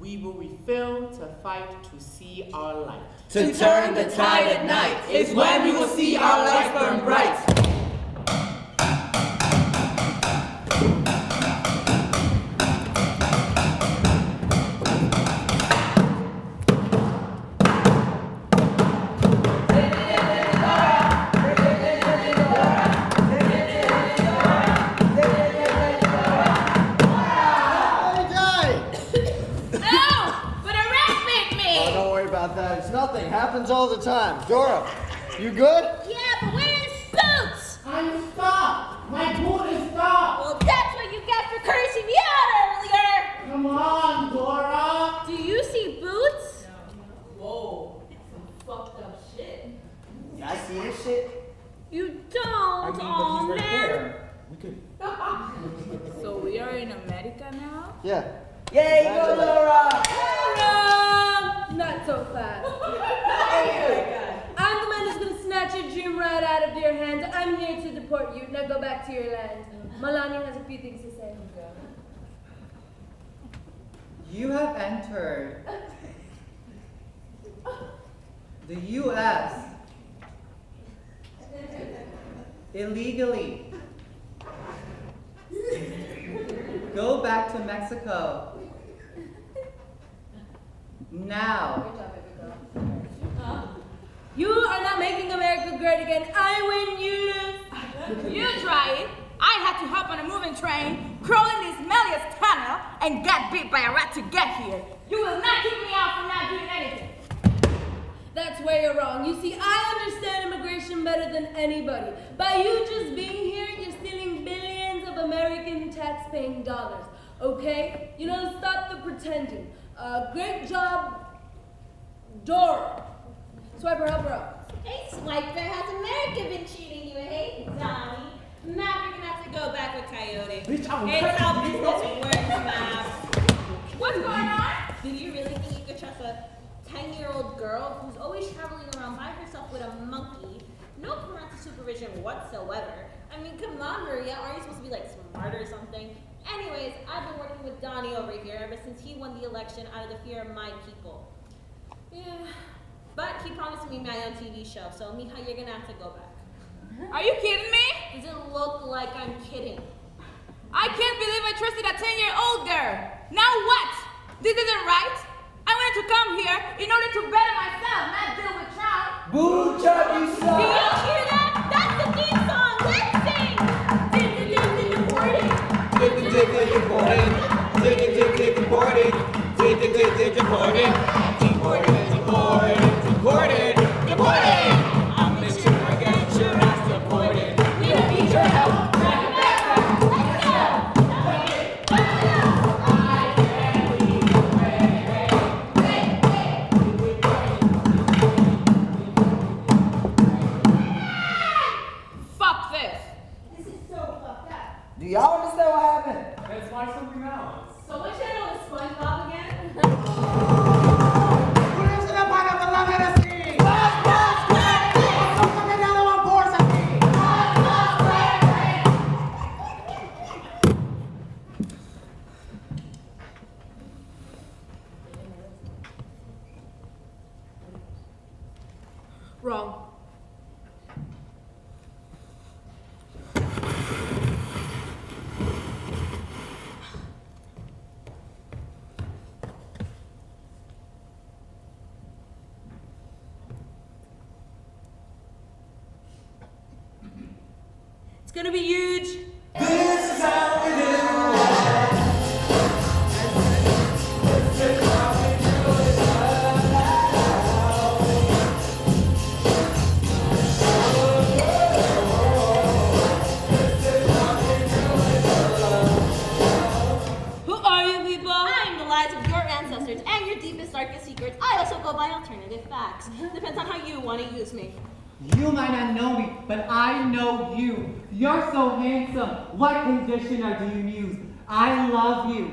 We will refill to fight to see our light. To turn the tide at night is when we will see our lights burn bright. Happens all the time. Dora, you good? Yeah, but where's Boots? I'm stopped. My boot is stopped. Well, that's what you get for cursing me out earlier. Come on, Dora. Do you see Boots? Whoa, some fucked up shit. Yeah, I see this shit. You don't. But he's right there. We could. So we are in America now? Yeah. Yay, go Dora! Not so fast. I'm the man who's gonna snatch your dream right out of your hands. I'm here to deport you. Now go back to your land. Melania has a few things to say. You have entered the U.S. illegally. Go back to Mexico. Now. You are not making America great again. I win, you lose. You try it. I had to hop on a moving train, crawl in this Melius tunnel, and get bit by a rat to get here. You will not keep me out from not doing anything. That's where you're wrong. You see, I understand immigration better than anybody. By you just being here, you're stealing billions of American tax-paying dollars. Okay? You know, stop the pretending. Great job, Dora. Swiper, help her up. Hey, Swiper, how's America been treating you? Hey, Donnie. Now we're gonna have to go back with Coyote. Bitch, I'm It's how crazy. business works, Mav. What's going on? Did you really think you could trust a 10-year-old girl who's always traveling around by herself with a monkey? No parental supervision whatsoever. I mean, come on, Maria. Aren't you supposed to be, like, smart or something? Anyways, I've been working with Donnie over here ever since he won the election out of the fear of my people. Yeah. But he promised me my own TV show, so Mija, you're gonna have to go back. Are you kidding me? Does it look like I'm kidding? I can't believe I trusted a 10-year-old girl. Now what? This isn't right. I wanted to come here in order to better myself, not deal with Trump. Boo, Chuck, you Do suck! you hear that? That's the theme song. Let's sing. Deporting. Deporting. Deporting. Deporting. Deporting. Deporting. Deporting. Do y'all understand what happened? Let's watch something else. So what channel is SpongeBob again? Wrong. It's gonna be huge. This is how we do it. Who are you people? I'm the lives of your ancestors and your deepest, darkest secrets. I also go by alternative facts. Depends on how you want to use me. You might not know me, but I know you. You're so handsome. What conditioner do you use? I love you.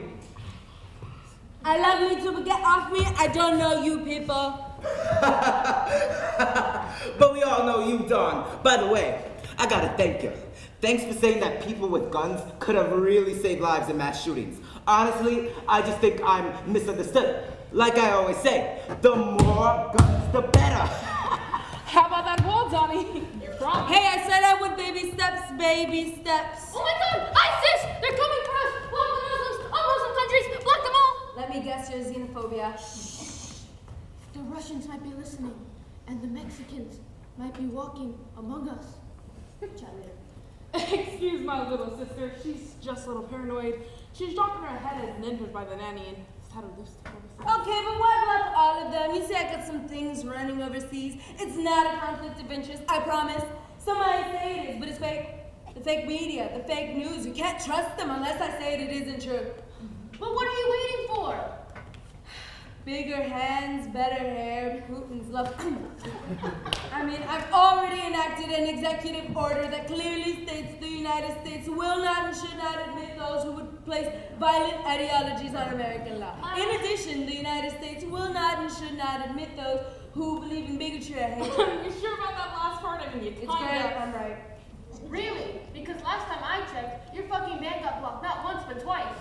I love you too, but get off me. I don't know you people. But we all know you, Dawn. By the way, I gotta thank you. Thanks for saying that people with guns could have really saved lives in mass shootings. Honestly, I just think I'm misunderstood. Like I always say, the more guns, the better. How about that wall, Donnie? You're wrong. Hey, I said I would baby steps, baby steps. Oh my God! ISIS! They're coming for us! Block the Muslims! All Muslim countries! Block them all! Let me guess your xenophobia. The Russians might be listening, and the Mexicans might be walking among us. Chat later. Excuse my little sister. She's just a little paranoid. She's dropping her head as injured by the nanny and just had a loose conversation. Okay, but what about all of them? You say I got some things running overseas. It's not a conflict of interest, I promise. Some might say it is, but it's fake. The fake media, the fake news. You can't trust them unless I say it isn't true. But what are you waiting for? Bigger hands, better hair, Putin's love. I mean, I've already enacted an executive order that clearly states the United States will not and should not admit those who would place violent ideologies on American law. In addition, the United States will not and should not admit those who believe in bigotry or hate. You sure about that last part? I mean, you It's great, I'm right. Really? Because last time I checked, your fucking man got blocked not once but twice.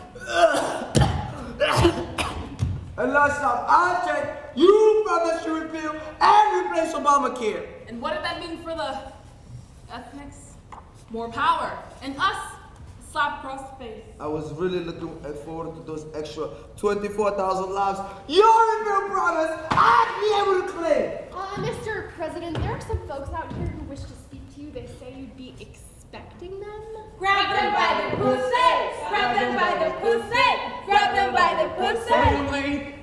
And last time I checked, you promised to repeal and replace Obamacare. And what did that mean for the ethnics? More power. And us, a slap across the face. I was really looking forward to those extra 24,000 lives your repeal promise I'd be able to claim. Mr. President, there are some folks out here who wish to speak to you. They say you'd be expecting them. Grab them by the pussy! Grab them by the pussy! Grab them by the pussy!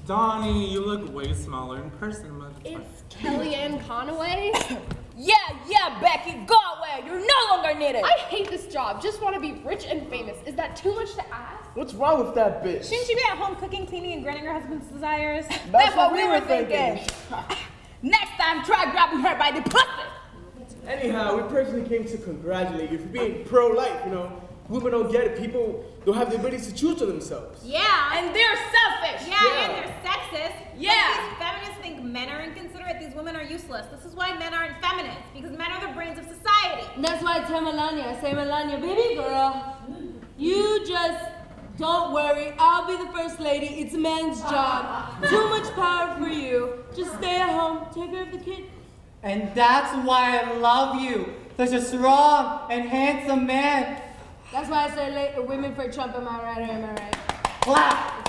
Donnie, you look way smaller in person, but It's Kellyanne Conaway. Yeah, Becky, go away! You're no longer needed! I hate this job. Just want to be rich and famous. Is that too much to ask? What's wrong with that bitch? Shouldn't she be at home cooking, cleaning, and granting her husband's desires? That's what we were thinking. Next time, try grabbing her by the pussy! Anyhow, we personally came to congratulate you for being pro-life, you know. Women don't get it. People don't have the ability to choose for themselves. Yeah, and they're selfish! Yeah. And they're sexist. Yeah. Like these feminists think men are inconsiderate, these women are useless. This is why men aren't feminists, because men are the brains of society. And that's why I tell Melania, baby girl, you just don't worry. I'll be the first lady. It's a man's job. Too much power for you. Just stay at home. Take care of the kid. And that's why I love you. Such a strong and handsome man. That's why I say women for Trump. Am I right or am I right? Clap.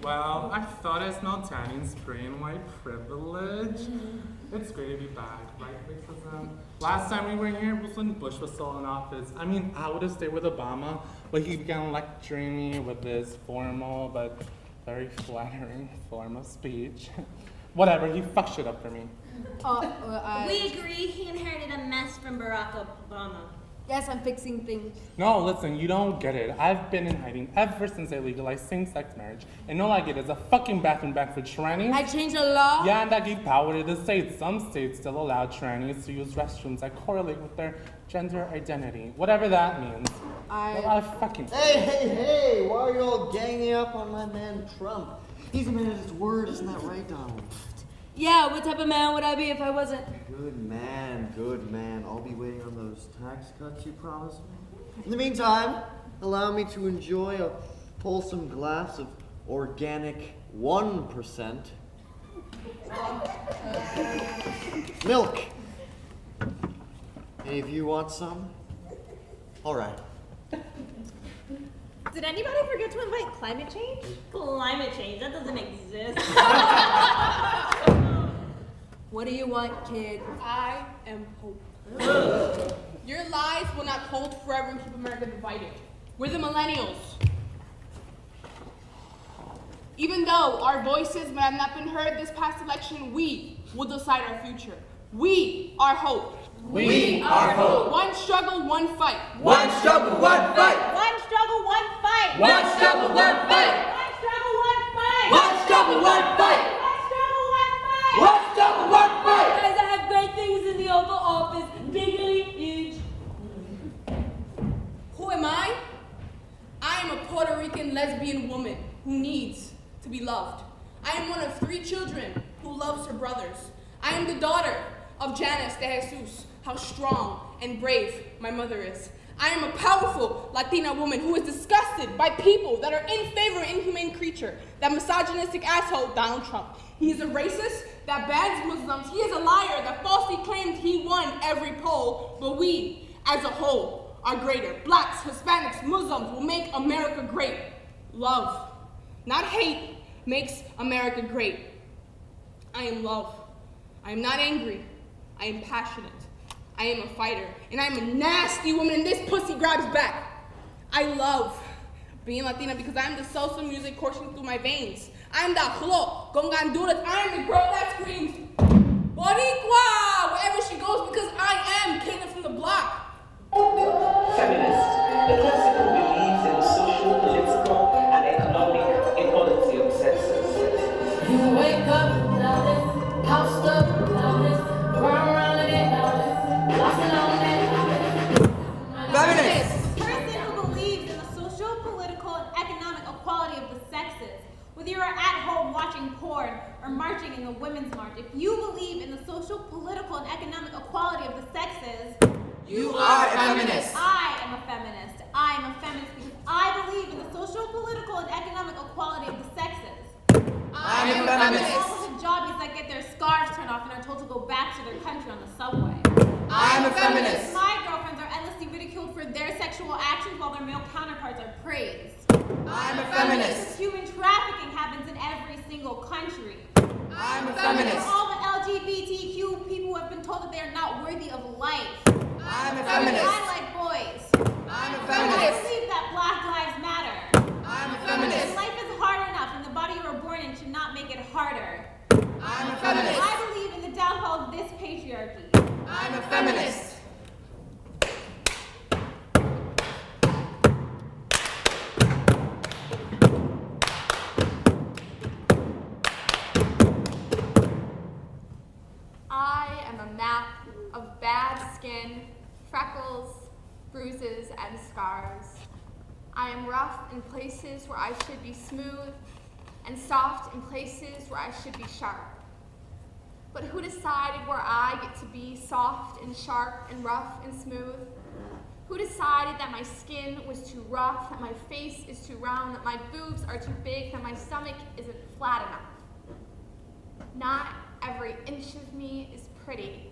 well, I thought I smelled tanning spray and white privilege. It's great to be back, right, racism? Last time we were here was when Bush was still in office. I mean, I would have stayed with Obama, but he began lecturing me with this formal but very flattering form of speech. Whatever, he fucked shit up for me. We agree he inherited a mess from Barack Obama. Yes, I'm fixing things. No, listen, you don't get it. I've been in hiding ever since they legalized same-sex marriage. And all I get is a fucking bathroom ban for trannies. I changed the law? Yeah, and I gave power to the states. Some states still allow trannies to use restrooms that correlate with their gender identity. Whatever that means. Well, I fucking... Hey, why are you all ganging up on my man Trump? He's a man of his word, isn't that right, Donald? Yeah, what type of man would I be if I wasn't? Good man. I'll be waiting on those tax cuts you promised me. In the meantime, allow me to enjoy a wholesome glass of organic 1% milk. Any of you want some? All right. Did anybody forget to invite climate change? Climate change, that doesn't exist. What do you want, kid? I am hope. Your lies will not hold forever and keep America divided. We're the millennials. Even though our voices may have not been heard this past election, we will decide our future. We are hope. We are hope. One struggle, one fight. One struggle, one fight. One struggle, one fight. One struggle, one fight. One struggle, one fight. One struggle, one fight. One struggle, one fight. Guys, I have great things in the Oval Office. Bigly huge. Who am I? I am a Puerto Rican lesbian woman who needs to be loved. I am one of 3 children who loves her brothers. I am the daughter of Janice de Jesus. How strong and brave my mother is. I am a powerful Latina woman who is disgusted by people that are in favor of an inhumane creature, that misogynistic asshole, Donald Trump. He is a racist that bans Muslims. He is a liar that falsely claimed he won every poll, but we, as a whole, are greater. Blacks, Hispanics, Muslims will make America great. Love, not hate, makes America great. I am love. I am not angry. I am passionate. I am a fighter, and I am a nasty woman, and this pussy grabs back. I love being Latina because I am the salsa music coursing through my veins. I am that flow con gandulas. I am the girl that screams, Boricua, wherever she goes, because I am Caitlin from the block. Feminist, the classic who believes in the social, political, and economic equality of sexes. You wake up loudest, housed up loudest, run around and get loudest, lost and on that Feminist! Person who believes in the social, political, and economic equality of the sexes. Whether you're at home watching porn or marching in the Women's March, if you believe in the social, political, and economic equality of the sexes, you are a feminist. I am a feminist. I am a feminist because I believe in the social, political, and economic equality of the sexes. I am a feminist. All the jobbies that get their scarves turned off and are told to go back to their country on the subway. I am a feminist. My girlfriends are endlessly ridiculed for their sexual actions while their male counterparts are praised. I'm a feminist. Human trafficking happens in every single country. I'm a feminist. All the LGBTQ people have been told that they are not worthy of life. I'm a feminist. I like boys. I'm a I feminist. believe that Black Lives Matter. I'm a feminist. Life is hard enough, and the body you were born in should not make it harder. I'm a feminist. I believe in the downfall of this patriarchy. I'm a feminist. I am a map of bad skin, freckles, bruises, and scars. I am rough in places where I should be smooth, and soft in places where I should be sharp. But who decided where I get to be soft and sharp and rough and smooth? Who decided that my skin was too rough, that my face is too round, that my boobs are too big, that my stomach isn't flat enough? Not every inch of me is pretty,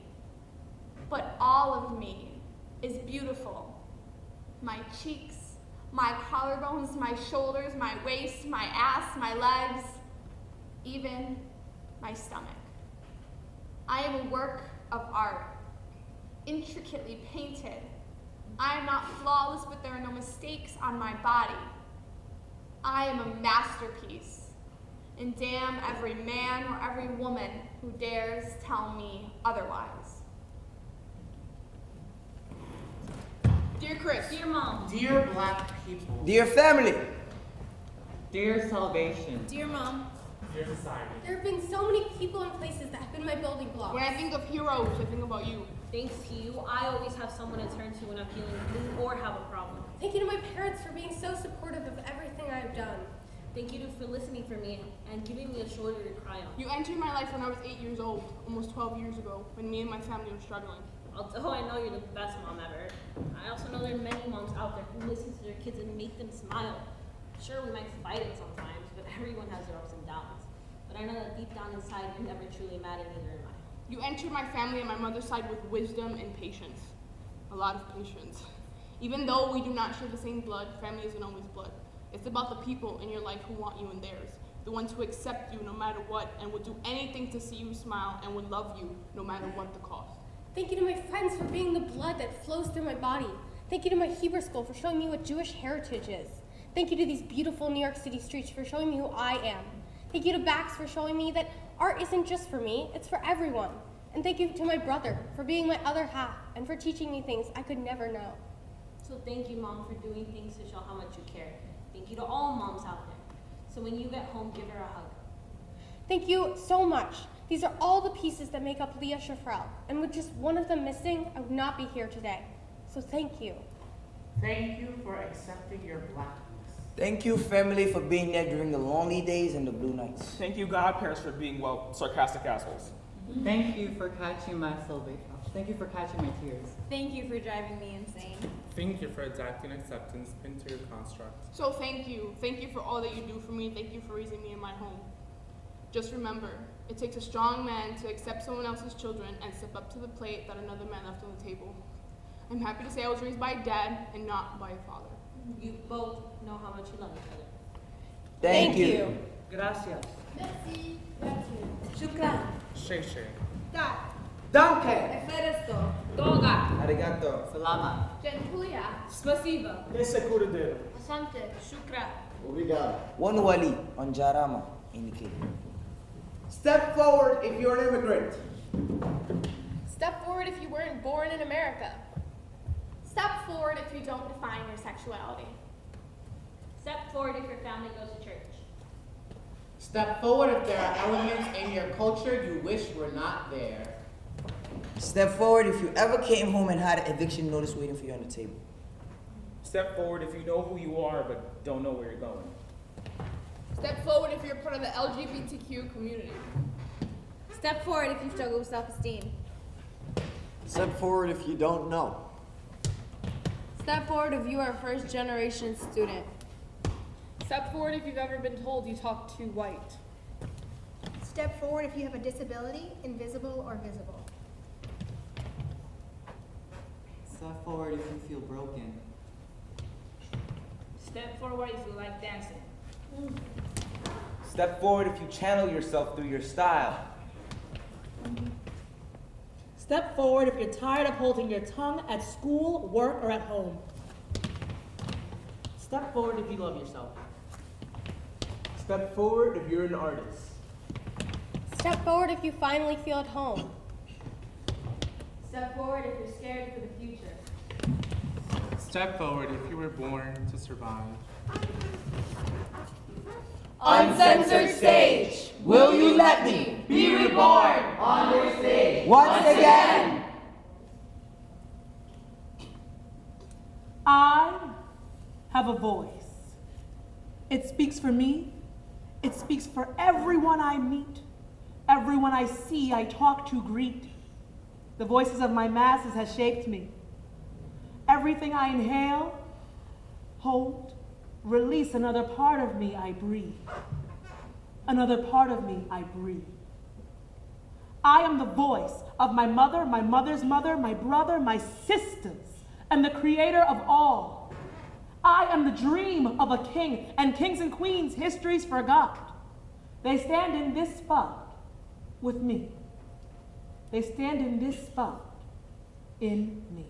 but all of me is beautiful. My cheeks, my collarbones, my shoulders, my waist, my ass, my legs, even my stomach. I am a work of art, intricately painted. I am not flawless, but there are no mistakes on my body. I am a masterpiece, and damn every man or every woman who dares tell me otherwise. Dear Chris. Dear Mom. Dear Black people. Dear family. Dear salvation. Dear Mom. Dear society. There have been so many people and places that have been my building blocks. When I think of heroes, I think about you. Thanks to you, I always have someone to turn to when I'm feeling blue or have a problem. Thank you to my parents for being so supportive of everything I've done. Thank you for listening for me and giving me a shoulder to cry on. You entered my life when I was 8 years old, almost 12 years ago, when me and my family were struggling. Although I know you're the best mom ever, I also know there are many moms out there who listen to their kids and make them smile. Sure, we might fight it sometimes, but everyone has their ups and downs. But I know that deep down inside, you're never truly mad at neither am I. You entered my family and my mother's side with wisdom and patience. A lot of patience. Even though we do not share the same blood, family isn't always blood. It's about the people in your life who want you in theirs. The ones who accept you no matter what and would do anything to see you smile and would love you no matter what the cost. Thank you to my friends for being the blood that flows through my body. Thank you to my Hebrew school for showing me what Jewish heritage is. Thank you to these beautiful New York City streets for showing me who I am. Thank you to Bax for showing me that art isn't just for me, it's for everyone. And thank you to my brother for being my other half and for teaching me things I could never know. So thank you, Mom, for doing things to show how much you care. Thank you to all moms out there. So when you get home, give her a hug. Thank you so much. These are all the pieces that make up Leah Shafrel, and with just one of them missing, I would not be here today. So thank you. Thank you for accepting your blackness. Thank you, family, for being there during the lonely days and the blue nights. Thank you, godparents, for being, well, sarcastic assholes. Thank you for catching my salvation. Thank you for catching my tears. Thank you for driving me insane. Thank you for adapting acceptance into your construct. So thank you. Thank you for all that you do for me. Thank you for raising me in my home. Just remember, it takes a strong man to accept someone else's children and step up to the plate that another man left on the table. I'm happy to say I was raised by a dad and not by a father. You both know how much you love each other. Thank you. Gracias. Merci. Shukran. Shay Shay. Da. Danke. Eferesto. Toga. Arigato. Salamat. Gentulia. Spasiba. Asante. Shukra. Obrigado. One wali on Jarama indicated. Step forward if you're an immigrant. Step forward if you weren't born in America. Step forward if you don't define your sexuality. Step forward if your family goes to church. Step forward if there are elements in your culture you wish were not there. Step forward if you ever came home and had an eviction notice waiting for you on the table. Step forward if you know who you are but don't know where you're going. Step forward if you're part of the LGBTQ community. Step forward if you struggle with self-esteem. Step forward if you don't know. Step forward if you are a first-generation student. Step forward if you've ever been told you talk too white. Step forward if you have a disability, invisible or visible. Step forward if you feel broken. Step forward if you like dancing. Step forward if you channel yourself through your style. Step forward if you're tired of holding your tongue at school, work, or at home. Step forward if you love yourself. Step forward if you're an artist. Step forward if you finally feel at home. Step forward if you're scared for the future. Step forward if you were born to survive. Uncensored stage, will you let me be reborn on your stage once again? I have a voice. It speaks for me. It speaks for everyone I meet, everyone I see, I talk to, greet. The voices of my masses has shaped me. Everything I inhale, hold, release, another part of me I breathe. Another part of me I breathe. I am the voice of my mother, my mother's mother, my brother, my sisters, and the creator of all. I am the dream of a king, and kings and queens, histories forgot. They stand in this spot with me. They stand in this spot in me.